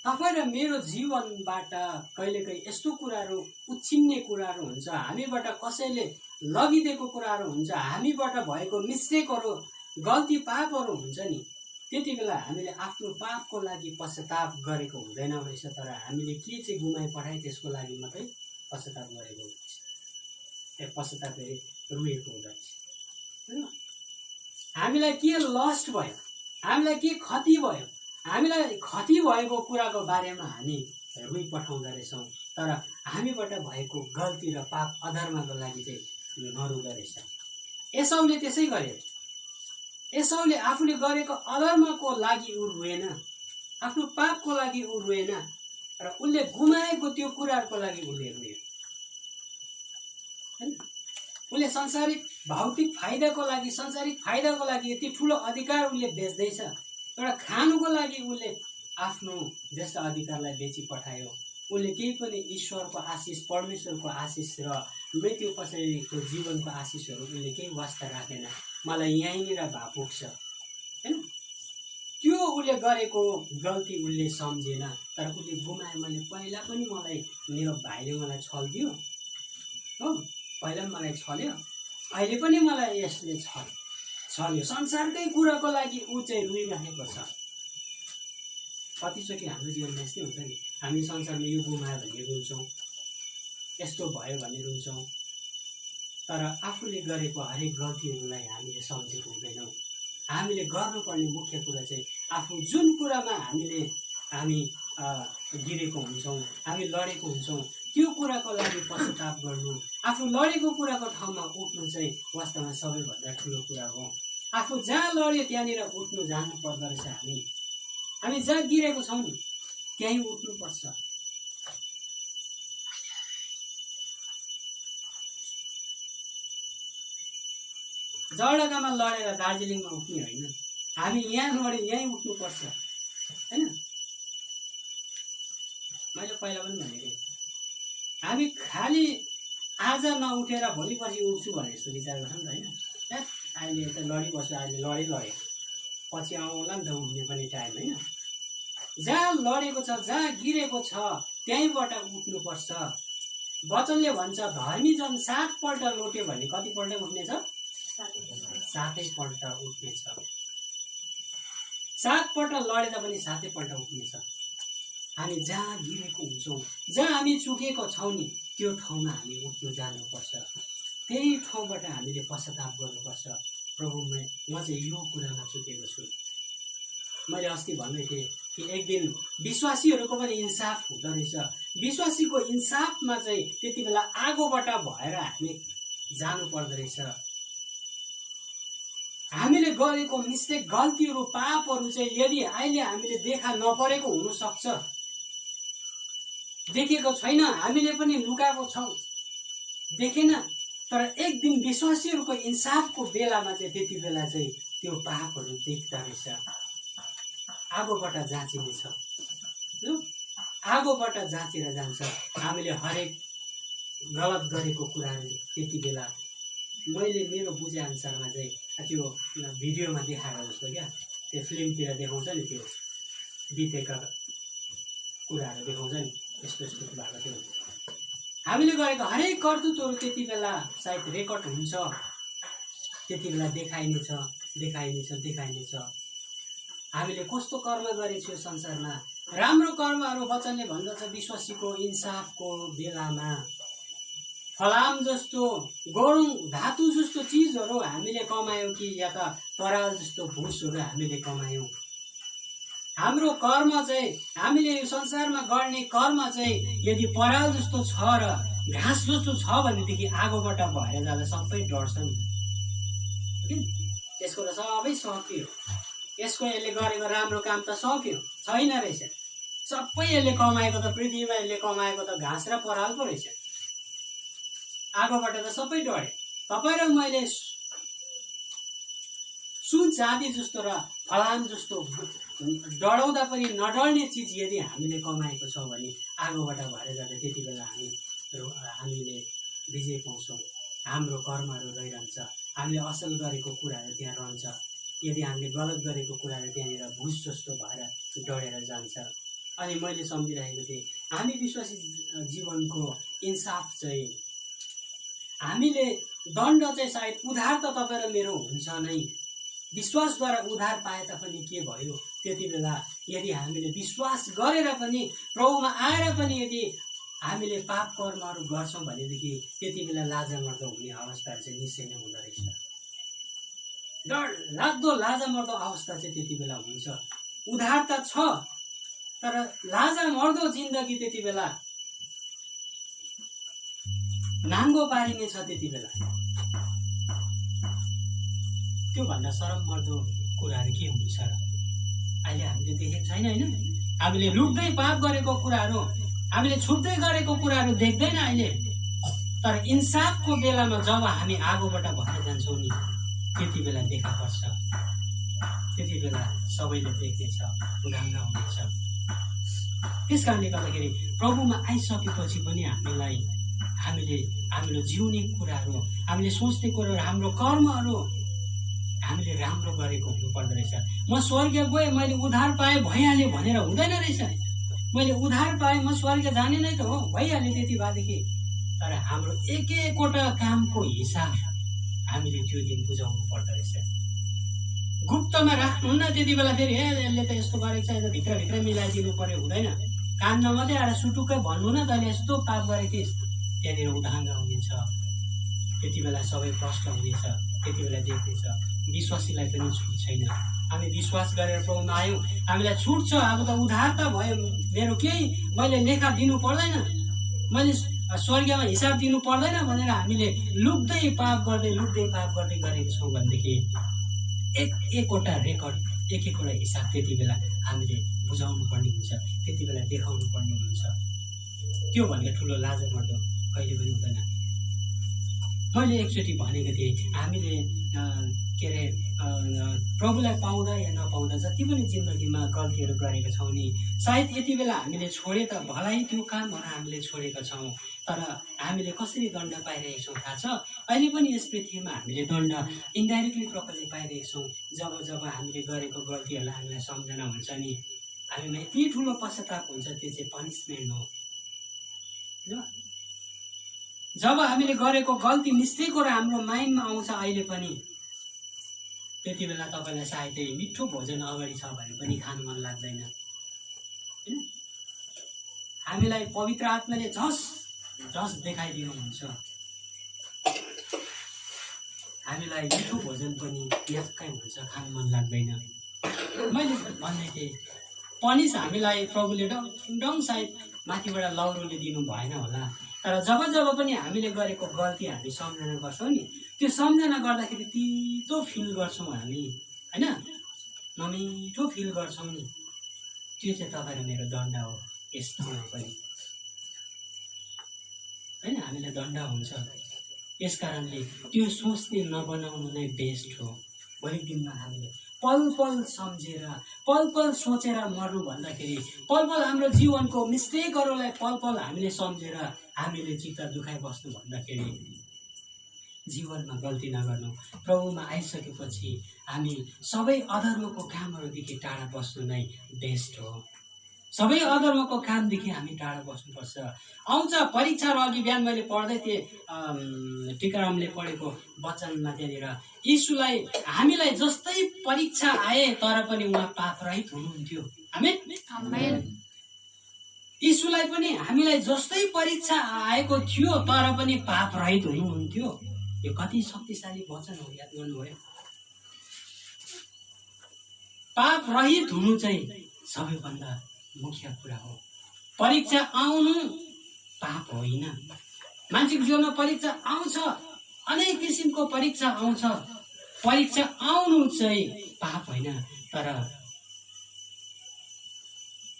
A: तपाईँ र मेरो जीवनबाट कहिलेकाहीँ यस्तो कुराहरू उछिन्ने कुराहरू हुन्छ, हामीबाट कसैले लगिदिएको कुराहरू हुन्छ, हामीबाट भएको मिस्टेकहरू गल्ती पापहरू हुन्छ नि। त्यति बेला हामीले आफ्नो पापको लागि पश्चाताप गरेको हुँदैन रहेछ, तर हामीले के चाहिँ गुमाइ पठाए त्यसको लागि मात्रै पश्चाताप गरेको हुन्छ। पश्चाताप गरी रोएको हुँदोरहेछ होइन। हामीलाई के लस्ट भयो, हामीलाई के क्षति भयो, हामीलाई क्षति भएको कुराको बारेमा हामी रोइ पठाउँदो रहेछौँ, तर हामीबाट भएको गल्ती र पाप अधर्मको लागि चाहिँ नरुँदो रहेछ। एसाउले त्यसै गर्यो। एसाउले आफूले गरेको अधर्मको लागि ऊ रोएन, आफ्नो पापको लागि ऊ रोएन, र उसले गुमाएको त्यो कुराहरूको लागि उसले रोयो हैन। उसले संसारिक भौतिक फाइदाको लागि, संसारिक फाइदाको लागि यति ठुलो अधिकार उसले बेच्दैछ। एउटा खानुको लागि उसले आफ्नो ज्येष्ठ अधिकारलाई बेची पठायो। उसले केही पनि ईश्वरको आशिष, परमेश्वरको आशिष र मृत्यु पछाडिको जीवनको आशिषहरू उसले केही वास्ता राखेन। मलाई यहीँनिर भए पुग्छ हैन। त्यो उसले गरेको गल्ती उसले सम्झेन, तर उसले गुमाए। मैले पहिला पनि मलाई मेरो भाइले मलाई छल्दियो हो, पहिला पनि मलाई छल्यो, अहिले पनि मलाई यसले छल्यो। संसारकै कुराको लागि ऊ चाहिँ रुइरहेको छ। कतिचोटि हाम्रो जीवनमा यस्तै हुन्छ नि, हामी संसारमा यो गुमायो भने रुन्छौँ, यस्तो भयो भने रुन्छौँ, तर आफूले गरेको हरेक गल्तीहरूलाई हामीले सम्झेको हुँदैनौँ। हामीले गर्नुपर्ने मुख्य कुरा चाहिँ आफू जुन कुरामा हामी गिरेको हुन्छौँ, हामी लडेको हुन्छौँ, त्यो कुराको लागि पश्चाताप गर्नु, आफू लडेको कुराको ठाउँमा उठ्नु चाहिँ वास्तवमा सबैभन्दा ठुलो कुरा हो। आफू जहाँ लड्यो त्यहाँनिर उठ्नु जानु पर्दो रहेछ। हामी जहाँ गिरेको छौँ नि त्यहीँ उठ्नुपर्छ। जलढकामा लडेर दार्जिलिङमा उठ्ने होइन, हामी यहाँ लडे यहीँ उठ्नुपर्छ हैन। पहिला पनि भनेको हामी खालि आज नउठेर भोलि पछि उठ्छु भने जस्तो विचार गर्छौँ नि त होइन। अहिले त लडिबस्छु, अहिले लड्यो पछि आउँला नि त उठ्ने पनि टाइम होइन। जहाँ लडेको छ, जहाँ गिरेको छ त्यहीँबाट उठ्नुपर्छ। वचनले भन्छ धर्मी जन 7 पल्ट लोट्यो भने कतिपल्ट उठ्नेछ? 7 पल्ट उठ्नेछ। 7 पल्ट लडे तापनि 7 पल्ट उठ्नेछ। हामी जहाँ गिरेको हुन्छौँ, जहाँ हामी चुकेको छौँ नि त्यो ठाउँमा हामी उठ्नु जानुपर्छ। त्यही ठाउँबाट हामीले पश्चाताप गर्नुपर्छ। प्रभु म चाहिँ यो कुरामा चुकेको छु। मैले अस्ति भन्दै थिएँ कि एक दिन विश्वासीहरूको पनि इन्साफ हुँदो रहेछ। विश्वासीको इन्साफमा चाहिँ त्यति बेला आगोबाट भएर हामी जानु पर्दो रहेछ। हामीले गरेको मिस्टेक, गल्तीहरू, पापहरू चाहिँ यदि अहिले हामीले देखा नपरेको हुनसक्छ, देखेको छैन, हामीले पनि लुकाएको छौँ, देखेन, तर एक दिन विश्वासीहरूको इन्साफको बेलामा चाहिँ त्यति बेला चाहिँ त्यो पापहरू देख्दा रहेछ। आगोबाट जाँचिनेछ, आगोबाट जाँचेर जान्छ। हामीले हरेक गलत गरेको कुराहरू त्यति बेला मैले मेरो बुझेअनुसारमा चाहिँ त्यो भिडियोमा देखाएको जस्तो क्या, त्यो फिल्मतिर देखाउँछ नि, त्यो बितेका कुराहरू देखाउँछ नि, यस्तो यस्तो भएको थियो। हामीले गरेको हरेक करतुतहरू त्यति बेला सायद रेकर्ड हुन्छ, त्यति बेला देखाइनेछ, देखाइनेछ, देखाइनेछ। हामीले कस्तो कर्म गरेको यो संसारमा, राम्रो कर्महरू वचनले भन्दछ विश्वासीको इन्साफको बेलामा फलाम जस्तो, गरुङ, धातु जस्तो चिजहरू हामीले कमायौँ कि या त पराल जस्तो भुसहरू हामीले कमायौँ। हाम्रो कर्म चाहिँ, हामीले यो संसारमा गर्ने कर्म चाहिँ यदि पराल जस्तो छ र घाँस जस्तो छ भनेदेखि आगोबाट भएर जाँदा सबै डढ्छन्। यसको त सबै सक्यो, यसको यसले गरेको राम्रो काम त सक्यो छैन रहेछ। सबै यसले कमाएको त, पृथ्वीमा यसले कमाएको त घाँस र पराल पो रहेछ। आगोबाट त सबै डढे। तपाईँ र मैले सुन चाँदी जस्तो र फलाम जस्तो डढाउँदा पनि नडल्ने चिज यदि हामीले कमाएको छौँ भने आगोबाट भएर जाँदा त्यति बेला हामीले विजय पाउँछौँ। हाम्रो कर्महरू रहिरहन्छ, हामीले असल गरेको कुराहरू त्यहाँ रहन्छ। यदि हामीले गलत गरेको कुराहरू त्यहाँनिर भुस जस्तो भएर डढेर जान्छ। अनि मैले सम्झिरहेको थिएँ हामी विश्वासी जीवनको इन्साफ चाहिँ हामीले दण्ड चाहिँ सायद उधार त तपाईँ र मेरो हुन्छ नै, विश्वासद्वारा उधार पाए तापनि के भयो, त्यति बेला यदि हामीले विश्वास गरेर पनि प्रभुमा आएर पनि यदि हामीले पाप कर्महरू गर्छौँ भनेदेखि त्यति बेला लाजामर्दो हुने अवस्थाहरू चाहिँ निश्चय नै हुँदो रहेछ। डर लाग्दो लाजामर्दो अवस्था चाहिँ त्यति बेला हुन्छ। उधार त छ तर लाजामर्दो जिन्दगी त्यति बेला नाङ्गो पारिने छ। त्यति बेला त्योभन्दा शरम मर्दो कुराहरू के हुन्छ र? अहिले हामीले देखेको छैन होइन? हामीले लुक्दै पाप गरेको कुराहरू, हामीले छुट्दै गरेको कुराहरू देख्दैन अहिले। तर इन्साफको बेलामा जब हामी आगोबाट भएर जान्छौँ नि त्यति बेला देखा पर्छ, त्यति बेला सबैले देख्नेछ, उदाङ्गा हुनेछ। त्यस कारणले गर्दाखेरि प्रभुमा आइसकेपछि पनि हामीले हाम्रो जिउने कुराहरू, हामीले सोच्ने कुराहरू, हाम्रो कर्महरू हामीले राम्रो गरेको हुनुपर्दो रहेछ। म स्वर्ग गएँ, मैले उधार पाएँ भइहाल्यो भनेर हुँदैन रहेछ। मैले उधार पाएँ, म स्वर्ग जाने नै त हो, भइहाल्यो त्यति भएदेखि। तर हाम्रो एक एकवटा कामको हिसाब हामीले त्यो दिन बुझाउनु पर्दो रहेछ। गुप्तमा राख्नुहुन्न त्यति बेला फेरि यसले त यस्तो गरेको छ, यसो भित्रभित्र मिलाइदिनु पर्यो, हुँदैन। कानमा मात्रै आएर सुटुक्कै भन्नु न, तैँले यस्तो पाप गरेको थिइस्, त्यहाँनिर उदाङ्गा हुनेछ। त्यति बेला सबै प्रष्ट हुनेछ, त्यति बेला देख्नेछ। विश्वासीलाई पनि छुट छैन। हामी विश्वास गरेर प्रभुमा आयौँ, हामीलाई छुट छ। अब त उधार त भयो, मेरो केही मैले लेखा दिनु पर्दैन, मैले स्वर्गमा हिसाब दिनु पर्दैन भनेर हामीले लुक्दै पाप गर्दै गरेको छौँ भनेदेखि एक एकवटा रेकर्ड, एक एकवटा हिसाब त्यति बेला हामीले बुझाउनु पर्ने हुन्छ, त्यति बेला देखाउनु पर्ने हुन्छ। त्यो भन्दा ठुलो लाजमर्दो कहिले पनि हुँदैन। मैले एकचोटि भनेको थिएँ हामीले के अरे प्रभुलाई पाउँदा या नपाउँदा जति पनि जिन्दगीमा गल्तीहरू गरेका छौँ नि, सायद यति बेला हामीले छोडे त भलाइ त्यो कामहरू हामीले छोडेका छौँ, तर हामीले कसरी दण्ड पाइरहेका छौँ थाहा छ? अहिले पनि यस पृथ्वीमा हामीले दण्ड इन्डाइरेक्टली प्रकारले पाइरहेका छौँ। जब जब हामीले गरेको गल्तीहरूलाई हामीलाई सम्झना हुन्छ नि, हामीमा यति ठुलो पश्चाताप हुन्छ, त्यो चाहिँ पनिसमेन्ट हो। जब हामीले गरेको गल्ती मिस्टेकहरू हाम्रो माइन्डमा आउँछ अहिले पनि, त्यति बेला तपाईँलाई सायदै मिठो भोजन अगाडि छ भने पनि खानु मन लाग्दैन होइन? हामीलाई पवित्र आत्माले झस झस देखाइदिनुहुन्छ, हामीलाई मिठो भोजन पनि याक्कै हुन्छ, खानु मन लाग्दैन। मैले भन्दै थिएँ पनिस हामीलाई प्रभुले डङ सायद माथिबाट लौरोले दिनु भएन होला, तर जब जब पनि हामीले गरेको गल्ती हामी सम्झना गर्छौँ नि, त्यो सम्झना गर्दाखेरि तितो फिल गर्छौँ हामी होइन, नमिठो फिल गर्छौँ नि, त्यो चाहिँ तपाईँ र मेरो दण्ड हो यस ठाउँमा पनि होइन, हामीलाई दण्ड हुन्छ। यस कारणले त्यो सोच्ने नबनाउनु नै बेस्ट हो। भोलिको दिनमा हामीले पल पल सम्झेर पल पल सोचेर मर्नु भन्दाखेरि, पल पल हाम्रो जीवनको मिस्टेकहरूलाई पल पल हामीले सम्झेर हामीले चित्त दुखाइ बस्नु भन्दाखेरि जीवनमा गल्ती नगर्नु। प्रभुमा आइसकेपछि हामी सबै अधर्मको कामहरूदेखि टाढा बस्नु नै बेस्ट हो। सबै अधर्मको कामदेखि हामी टाढा बस्नुपर्छ। आउँछ परीक्षा र अघि बिहान मैले पढ्दै थिएँ टिकारामले पढेको वचनमा, त्यहाँनिर यीशुलाई हामीलाई जस्तै परीक्षा आए तर पनि उहाँ पापरहित हुनुहुन्थ्यो। आमेन। यीशुलाई पनि हामीलाई जस्तै परीक्षा आएको थियो तर पनि पापरहित हुनुहुन्थ्यो। यो कति शक्तिशाली वचन हो, याद गर्नुभयो? पापरहित हुनु चाहिँ सबैभन्दा मुख्य कुरा हो। परीक्षा आउनु पाप होइन। मान्छेको जीवनमा परीक्षा आउँछ, अनेक किसिमको परीक्षा आउँछ। परीक्षा आउनु चाहिँ पाप होइन, तर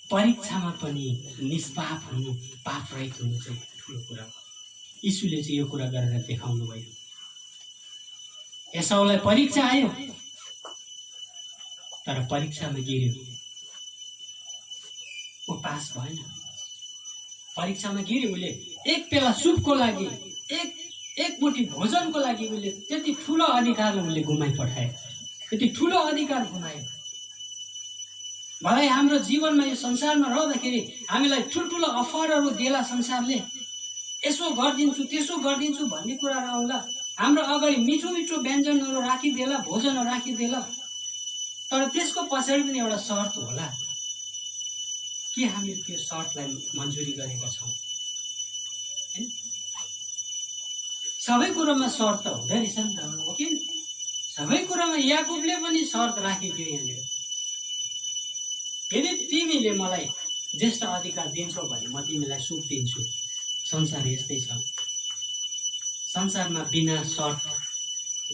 A: परीक्षामा पनि निष्पाप हुनु, पाप रहित हुनु चाहिँ ठुलो कुरा हो। यीशुले चाहिँ यो कुरा गरेर देखाउनु भयो। एसाउलाई परीक्षा आयो तर परीक्षामा गिर्यो, ऊ पास भएन। परीक्षामा गिर्यो, उसले एक पेला सुपको लागि, एक मुठी भोजनको लागि उसले त्यति ठुलो अधिकारलाई उसले गुमाइपठायो, त्यति ठुलो अधिकार गुमायो। भलै हाम्रो जीवनमा यो संसारमा रहँदाखेरि हामीलाई ठुल्ठुलो अफरहरू देला संसारले, यसो गरिदिन्छु त्यसो गरिदिन्छु भन्ने कुराहरू आउला, हाम्रो अगाडि मिठो मिठो व्यञ्जनहरू राखिदेला, भोजनहरू राखिदेला, तर त्यसको पछाडि पनि एउटा शर्त होला। के हामीले त्यो शर्तलाई मन्जुरी गरेका छौँ? सबै कुरोमा शर्त त हुँदो रहेछ नि त, हो कि? सबै कुरामा याकुबले पनि शर्त राखिदियो यहाँनिर। यदि तिमीले मलाई ज्येष्ठ अधिकार दिन्छौ भने म तिमीलाई सुख दिन्छु। संसार यस्तै छ। संसारमा बिना शर्त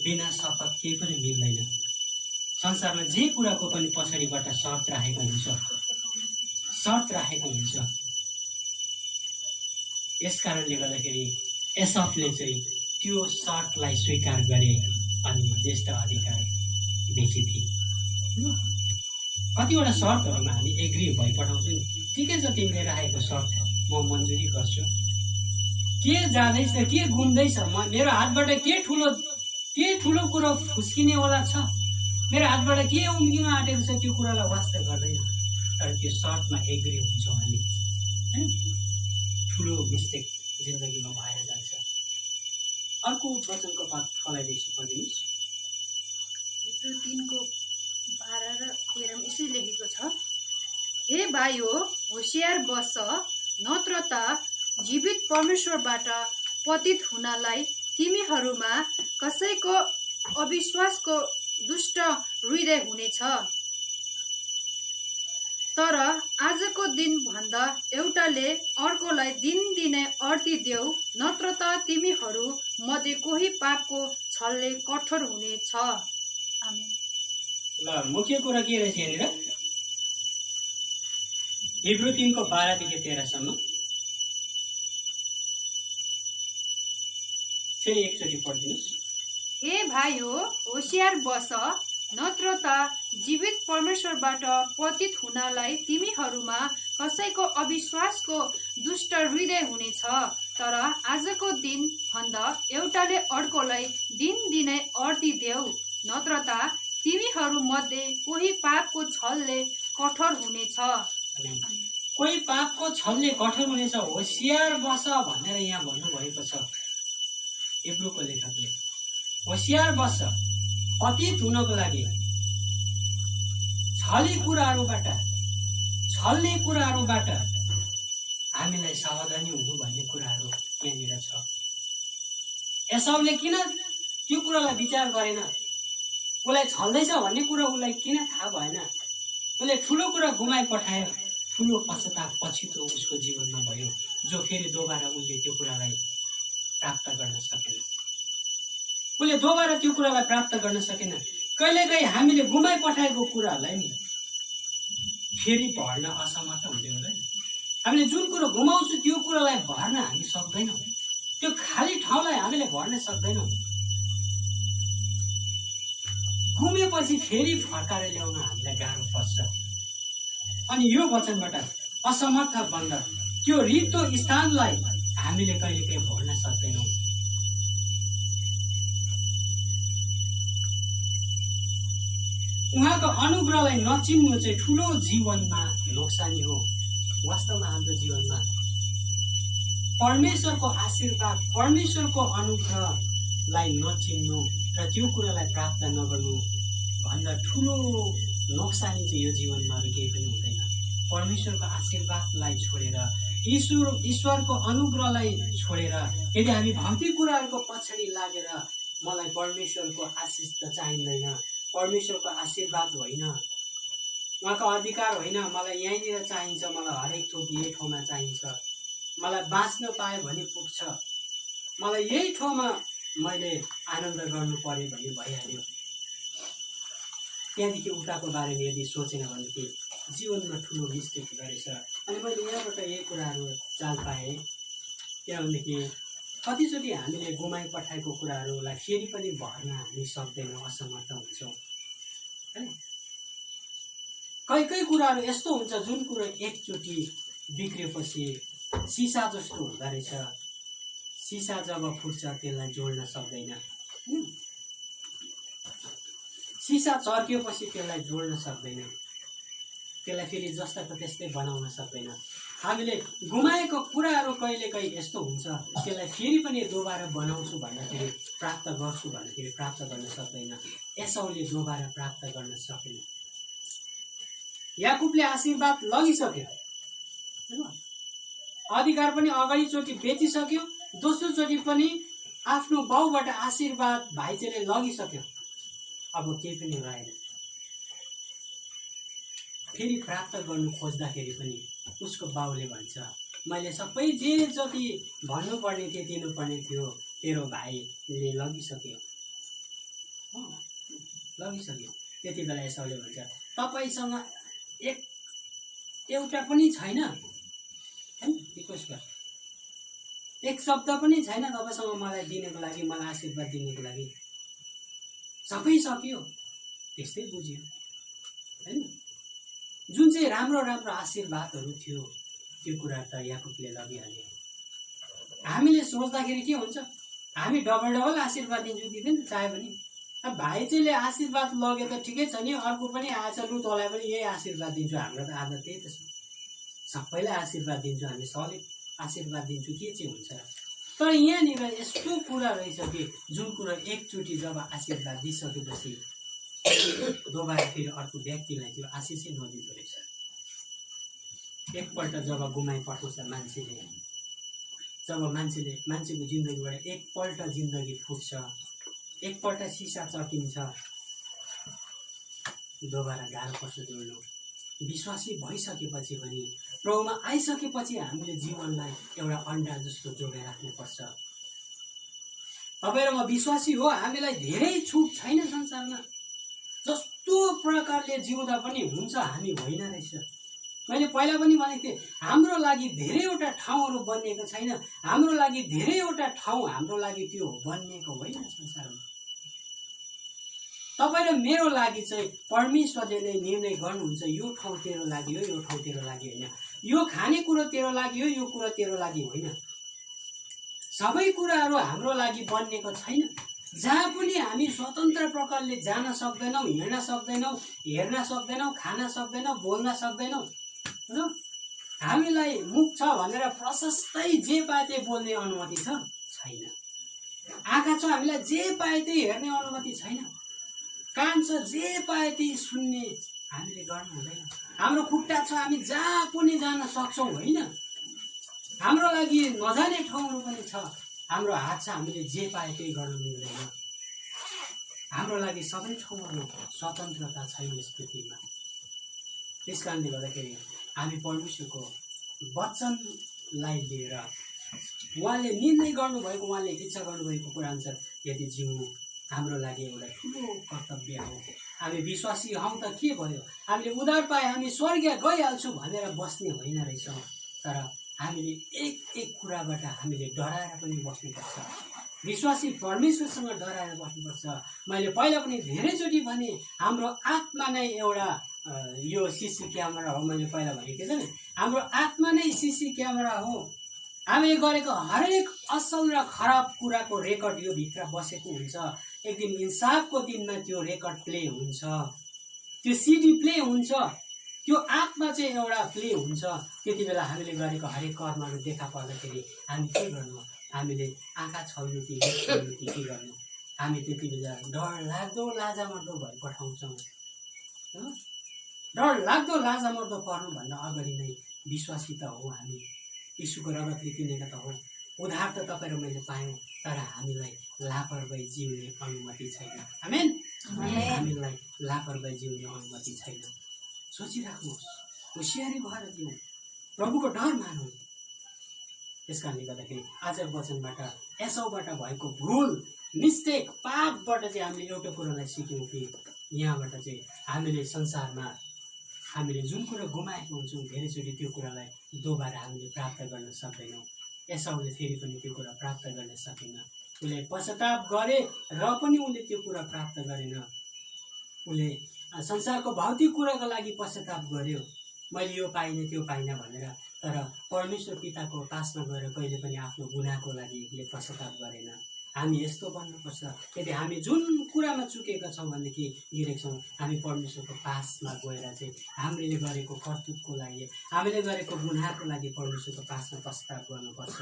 A: बिना शपथ केही पनि मिल्दैन। संसारमा जे कुराको पनि पछाडिबाट शर्त राखेको हुन्छ, शर्त राखेको हुन्छ। यस कारणले गर्दाखेरि एसफले चाहिँ त्यो शर्तलाई स्वीकार गरे अनि ज्येष्ठ अधिकार बेचिदिए। कतिवटा शर्तहरूमा हामी एग्री भइपठाउँछौँ नि, ठिकै छ तिमीले राखेको शर्त म मन्जुरी गर्छु। के जाँदैछ, के घुम्दैछ, मेरो हातबाट के ठुलो कुरो फुस्किनेवाला छ, मेरो हातबाट के उम्किन आँटेको छ, त्यो कुरालाई वास्ता गर्दैन। तर त्यो शर्तमा एग्री हुन्छौँ हामी, होइन? ठुलो मिस्टेक जिन्दगीमा भएर जान्छ। अर्को वचनको पाठ फलाइदिन्छु, पढिदिनुहोस्।
F: 3:12 र 13 यसरी लेखेको छ, हे भाइयो होसियार बस, नत्र त जीवित परमेश्वरबाट पतित हुनलाई तिमीहरूमा कसैको अविश्वासको दुष्ट हृदय हुनेछ। तर आजको दिन भन्दा एउटाले अर्कोलाई दिनदिनै अर्थी देऊ, नत्र त तिमीहरू मध्ये कोही पापको छलले कठोर हुनेछ। आमेन।
A: ल, मुख्य कुरा के रहेछ यहाँनिर? हिब्रू 3:12 देखि 13सम्म। फेरि एकचोटि पढिदिनुहोस्।
G: हे भाइयो, होसियार बस, नत्र त जीवित परमेश्वरबाट पतित हुनलाई तिमीहरूमा कसैको अविश्वासको दुष्ट हृदय हुनेछ। तर आजको दिन भन्दा एउटाले अर्कोलाई दिनदिनै अर्ती देऊ, नत्र त तिमीहरू मध्ये कोही पापको छलले कठोर हुनेछ।
A: कोही पापको छलले कठोर हुनेछ। होसियार बस भनेर यहाँ भन्नुभएको छ इब्रूको लेखकले। होसियार बस, पतित हुनको लागि छल्ने कुराहरूबाट हामीलाई सावधानी हुनु भन्ने कुराहरू यहाँनिर छ। एसाउले किन त्यो कुरालाई विचार गरेन? उसलाई छल्दैछ भन्ने कुरा उसलाई किन थाहा भएन? उसले ठुलो कुरा गुमाइ पठायो। ठुलो पश्चाताप पछितो उसको जीवनमा भयो, जो फेरि दोबारा उसले त्यो कुरालाई प्राप्त गर्न सकेन। उसले दोबारा त्यो कुरालाई प्राप्त गर्न सकेन। कहिलेकाहीँ हामीले गुमाइ पठाएको कुराहरूलाई नि फेरि भर्न असमर्थ हुँदै हुँदैन। हामीले जुन कुरो गुमाउँछौँ त्यो कुरालाई भर्न हामी सक्दैनौँ। त्यो खाली ठाउँलाई हामीले भर्न सक्दैनौँ। गुमेपछि फेरि फर्काएर ल्याउन हामीलाई गाह्रो पर्छ। अनि यो वचनबाट असमर्थ बन्द त्यो रित्तो स्थानलाई हामीले कहिलेकाहीँ भर्न सक्दैनौँ। उहाँको अनुग्रहलाई नचिन्नु चाहिँ ठुलो जीवनमा नोक्सानी हो। वास्तवमा हाम्रो जीवनमा परमेश्वरको आशीर्वाद, परमेश्वरको अनुग्रहलाई नचिन्नु र त्यो कुरालाई प्राप्त नगर्नु भन्दा ठुलो नोक्सानी चाहिँ यो जीवनमा अरू केही पनि हुँदैन। परमेश्वरको आशीर्वादलाई छोडेर, ईश्वरको अनुग्रहलाई छोडेर यदि हामी भौतिक कुराहरूको पछाडि लागेर मलाई परमेश्वरको आशिष त चाहिँदैन, परमेश्वरको आशीर्वाद होइन, उहाँको अधिकार होइन, मलाई यहीँनिर चाहिन्छ, मलाई हरेक थोक यही ठाउँमा चाहिन्छ, मलाई बाँच्न पाएँ भने पुग्छ, मलाई यही ठाउँमा मैले आनन्द गर्नु पर्यो भने भइहाल्यो। त्यहाँदेखि उताको बारेमा यदि सोचेन भनेदेखि जीवनमा ठुलो मिस्टेक हुँदो रहेछ। अनि मैले यहाँबाट यही कुराहरू चाल पाएँ। किनभनेदेखि कतिचोटि हामीले गुमाइ पठाएको कुराहरूलाई फेरि पनि भर्न हामी सक्दैनौँ, असमर्थ हुन्छौँ होइन। कहीँ कुराहरू यस्तो हुन्छ जुन कुरो एकचोटि बिग्रेपछि सिसा जस्तो हुँदो रहेछ। सिसा जब फुट्छ त्यसलाई जोड्न सक्दैन। सिसा चर्किएपछि त्यसलाई जोड्न सक्दैन, त्यसलाई फेरि जस्ताको त्यस्तै बनाउन सक्दैन। हामीले गुमाएको कुराहरू कहिलेकाहीँ यस्तो हुन्छ, त्यसलाई फेरि पनि दोबारा बनाउँछु भन्दाखेरि, प्राप्त गर्छु भन्दाखेरि प्राप्त गर्न सक्दैन। एसाउले दोबारा प्राप्त गर्न सकेन। याकुबले आशीर्वाद लगिसक्यो, अधिकार पनि अगाडिचोटि बेचिसक्यो, दोस्रोचोटि पनि आफ्नो बाउबाट आशीर्वाद भाइचेले लगिसक्यो। अब केही पनि रहेन। फेरि प्राप्त गर्नु खोज्दाखेरि पनि उसको बाउले भन्छ, मैले सबै जे जति भन्नुपर्ने थियो दिनुपर्ने थियो तेरो भाइले लगिसक्यो। त्यति बेला एसाउले भन्छ, तपाईँसँग एउटा पनि छैन, रिक्वेस्ट गर, एक शब्द पनि छैन तपाईँसँग मलाई दिनको लागि, मलाई आशीर्वाद दिनको लागि। सबै सक्यो। त्यस्तै बुझ्यो होइन। जुन चाहिँ राम्रो राम्रो आशीर्वादहरू थियो त्यो कुरा त याकुबले लगिहाल्यो। हामीले सोच्दाखेरि के हुन्छ, हामी डबल आशीर्वाद दिन्छौँ दिँदैन चाह्यो भने। अब भाइ चाहिँले आशीर्वाद लगे त ठिकै छ नि, अर्को पनि आएछ लु तँलाई पनि यही आशीर्वाद दिन्छु। हाम्रो त आदत त्यही त छ, सबैलाई आशीर्वाद दिन्छौँ हामी, सलिड आशीर्वाद दिन्छौँ, के चाहिँ हुन्छ र। तर यहाँनिर यस्तो कुरा रहेछ कि जुन कुरा एकचोटि जब आशीर्वाद दिइसकेपछि दोबारा फेरि अर्को व्यक्तिलाई त्यो आशिषै नदिँदो रहेछ। एकपल्ट जब गुमाइ पठाउँछ मान्छेले, जब मान्छेको जिन्दगीबाट एकपल्ट जिन्दगी फुट्छ, एकपल्ट सिसा चर्किन्छ, दोबारा गाह्रो पर्छ जोड्नु। विश्वासी भइसकेपछि पनि, प्रभुमा आइसकेपछि हामीले जीवनलाई एउटा अन्डा जस्तो जोगाइ राख्नुपर्छ। तपाईँ र म विश्वासी हो, हामीलाई धेरै छुट छैन संसारमा। जस्तो प्रकारले जिउँदा पनि हुन्छ हामी होइन रहेछ। मैले पहिला पनि भनेको थिएँ, हाम्रो लागि धेरैवटा ठाउँहरू बनिएको छैन, हाम्रो लागि धेरैवटा ठाउँ हाम्रो लागि त्यो बनिएको होइन संसारमा। तपाईँ र मेरो लागि चाहिँ परमेश्वरले नै निर्णय गर्नुहुन्छ, यो ठाउँ तेरो लागि हो, यो ठाउँ तेरो लागि होइन, यो खानेकुरो तेरो लागि हो, यो कुरो तेरो लागि होइन। सबै कुराहरू हाम्रो लागि बनिएको छैन। जहाँ पनि हामी स्वतन्त्र प्रकारले जान सक्दैनौँ, हिँड्न सक्दैनौँ, हेर्न सक्दैनौँ, खान सक्दैनौँ, बोल्न सक्दैनौँ। हामीलाई मुख छ भनेर प्रशस्तै जे पाए त्यही बोल्ने अनुमति छैन। आँखा छ, हामीलाई जे पाए त्यही हेर्ने अनुमति छैन। कान छ, जे पाए त्यही सुन्ने हामीले गर्नु हुँदैन। हाम्रो खुट्टा छ, हामी जहाँ पनि जान सक्छौँ होइन। हाम्रो लागि नजाने ठाउँहरू पनि छ। हाम्रो हात छ, हामीले जे पाए त्यही गर्नु मिल्दैन। हाम्रो लागि सबै ठाउँहरू स्वतन्त्रता छैन यस पृथ्वीमा। त्यस कारणले गर्दाखेरि हामी परमेश्वरको वचनलाई लिएर उहाँले निर्णय गर्नुभएको, उहाँले इच्छा गर्नुभएको कुरा अनुसार यदि जिउनु हाम्रो लागि एउटा ठुलो कर्तव्य हो। हामी विश्वासी हौँ त के भयो, हामीले उद्धार पाए हामी स्वर्ग गइहाल्छौँ भनेर बस्ने होइन रहेछौँ। तर हामीले एक एक कुराबाट हामीले डराएर पनि बस्नुपर्छ। विश्वासी परमेश्वरसँग डराएर बस्नुपर्छ। मैले पहिला पनि धेरैचोटि भने हाम्रो आत्मा नै एउटा यो सिसी क्यामेरा हो। मैले पहिला भनेको थिएँ नि, हाम्रो आत्मा नै सिसी क्यामेरा हो। हामीले गरेको हरेक असल र खराब कुराको रेकर्ड यो भित्र बसेको हुन्छ। एक दिन इन्साफको दिनमा त्यो रेकर्ड प्ले हुन्छ, त्यो सिडी प्ले हुन्छ, त्यो आत्मा चाहिँ एउटा प्ले हुन्छ। त्यति बेला हामीले गरेको हरेक कर्महरू देखा पर्दाखेरि हामी के गर्नु? हामीले आँखा छल्नु कि के गर्नु? हामी त्यति बेला डर लाग्दो लाजामर्दो भइ पठाउँछौँ। डर लाग्दो लाजामर्दो पर्नुभन्दा अगाडि नै विश्वासी त हो हामी, यीशुको रगतले किनेका त हो, उद्धार त तपाईँ र मैले पायौँ। तर हामीलाई लापरवाही जिउने अनुमति छैन। आमेन। हामीलाई लापरवाही जिउने अनुमति छैन। सोचिराख्नुहोस्, होसियारी भएर दिउँ, प्रभुको डर मानौँ। त्यस कारणले गर्दाखेरि आजको वचनबाट एसाउबाट भएको भुल, मिस्टेक, पापबाट चाहिँ हामीले एउटा कुरालाई सिक्यौँ कि यहाँबाट चाहिँ हामीले संसारमा हामीले जुन कुरा गुमाएको हुन्छौँ धेरैचोटि त्यो कुरालाई दोबारा हामीले प्राप्त गर्न सक्दैनौँ। एसाउले फेरि पनि त्यो कुरा प्राप्त गर्न सकेन। उसले पश्चाताप गरे र पनि उसले त्यो कुरा प्राप्त गरेन। उसले संसारको भौतिक कुराको लागि पश्चाताप गर्यो, मैले यो पाइनँ त्यो पाइनँ भनेर। तर परमेश्वर पिताको पासमा गएर कहिले पनि आफ्नो गुनाहको लागि उसले पश्चाताप गरेन। हामी यस्तो बन्नुपर्छ। यदि हामी जुन कुरामा चुकेका छौँ भनेदेखि गिरेका छौँ, हामी परमेश्वरको पासमा गएर चाहिँ हामीले गरेको कर्तुतको लागि, हामीले गरेको गुनाहको लागि परमेश्वरको पासमा पश्चाताप गर्नुपर्छ।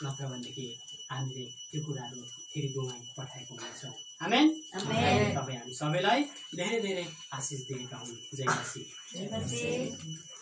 A: नत्र भनेदेखि हामीले त्यो कुराहरू फेरि गुमाइ पठाएको हुन्छौँ। आमेन। तपाईँ हामी सबैलाई धेरै धेरै आशिष दिएका हुन्। जय मसीह।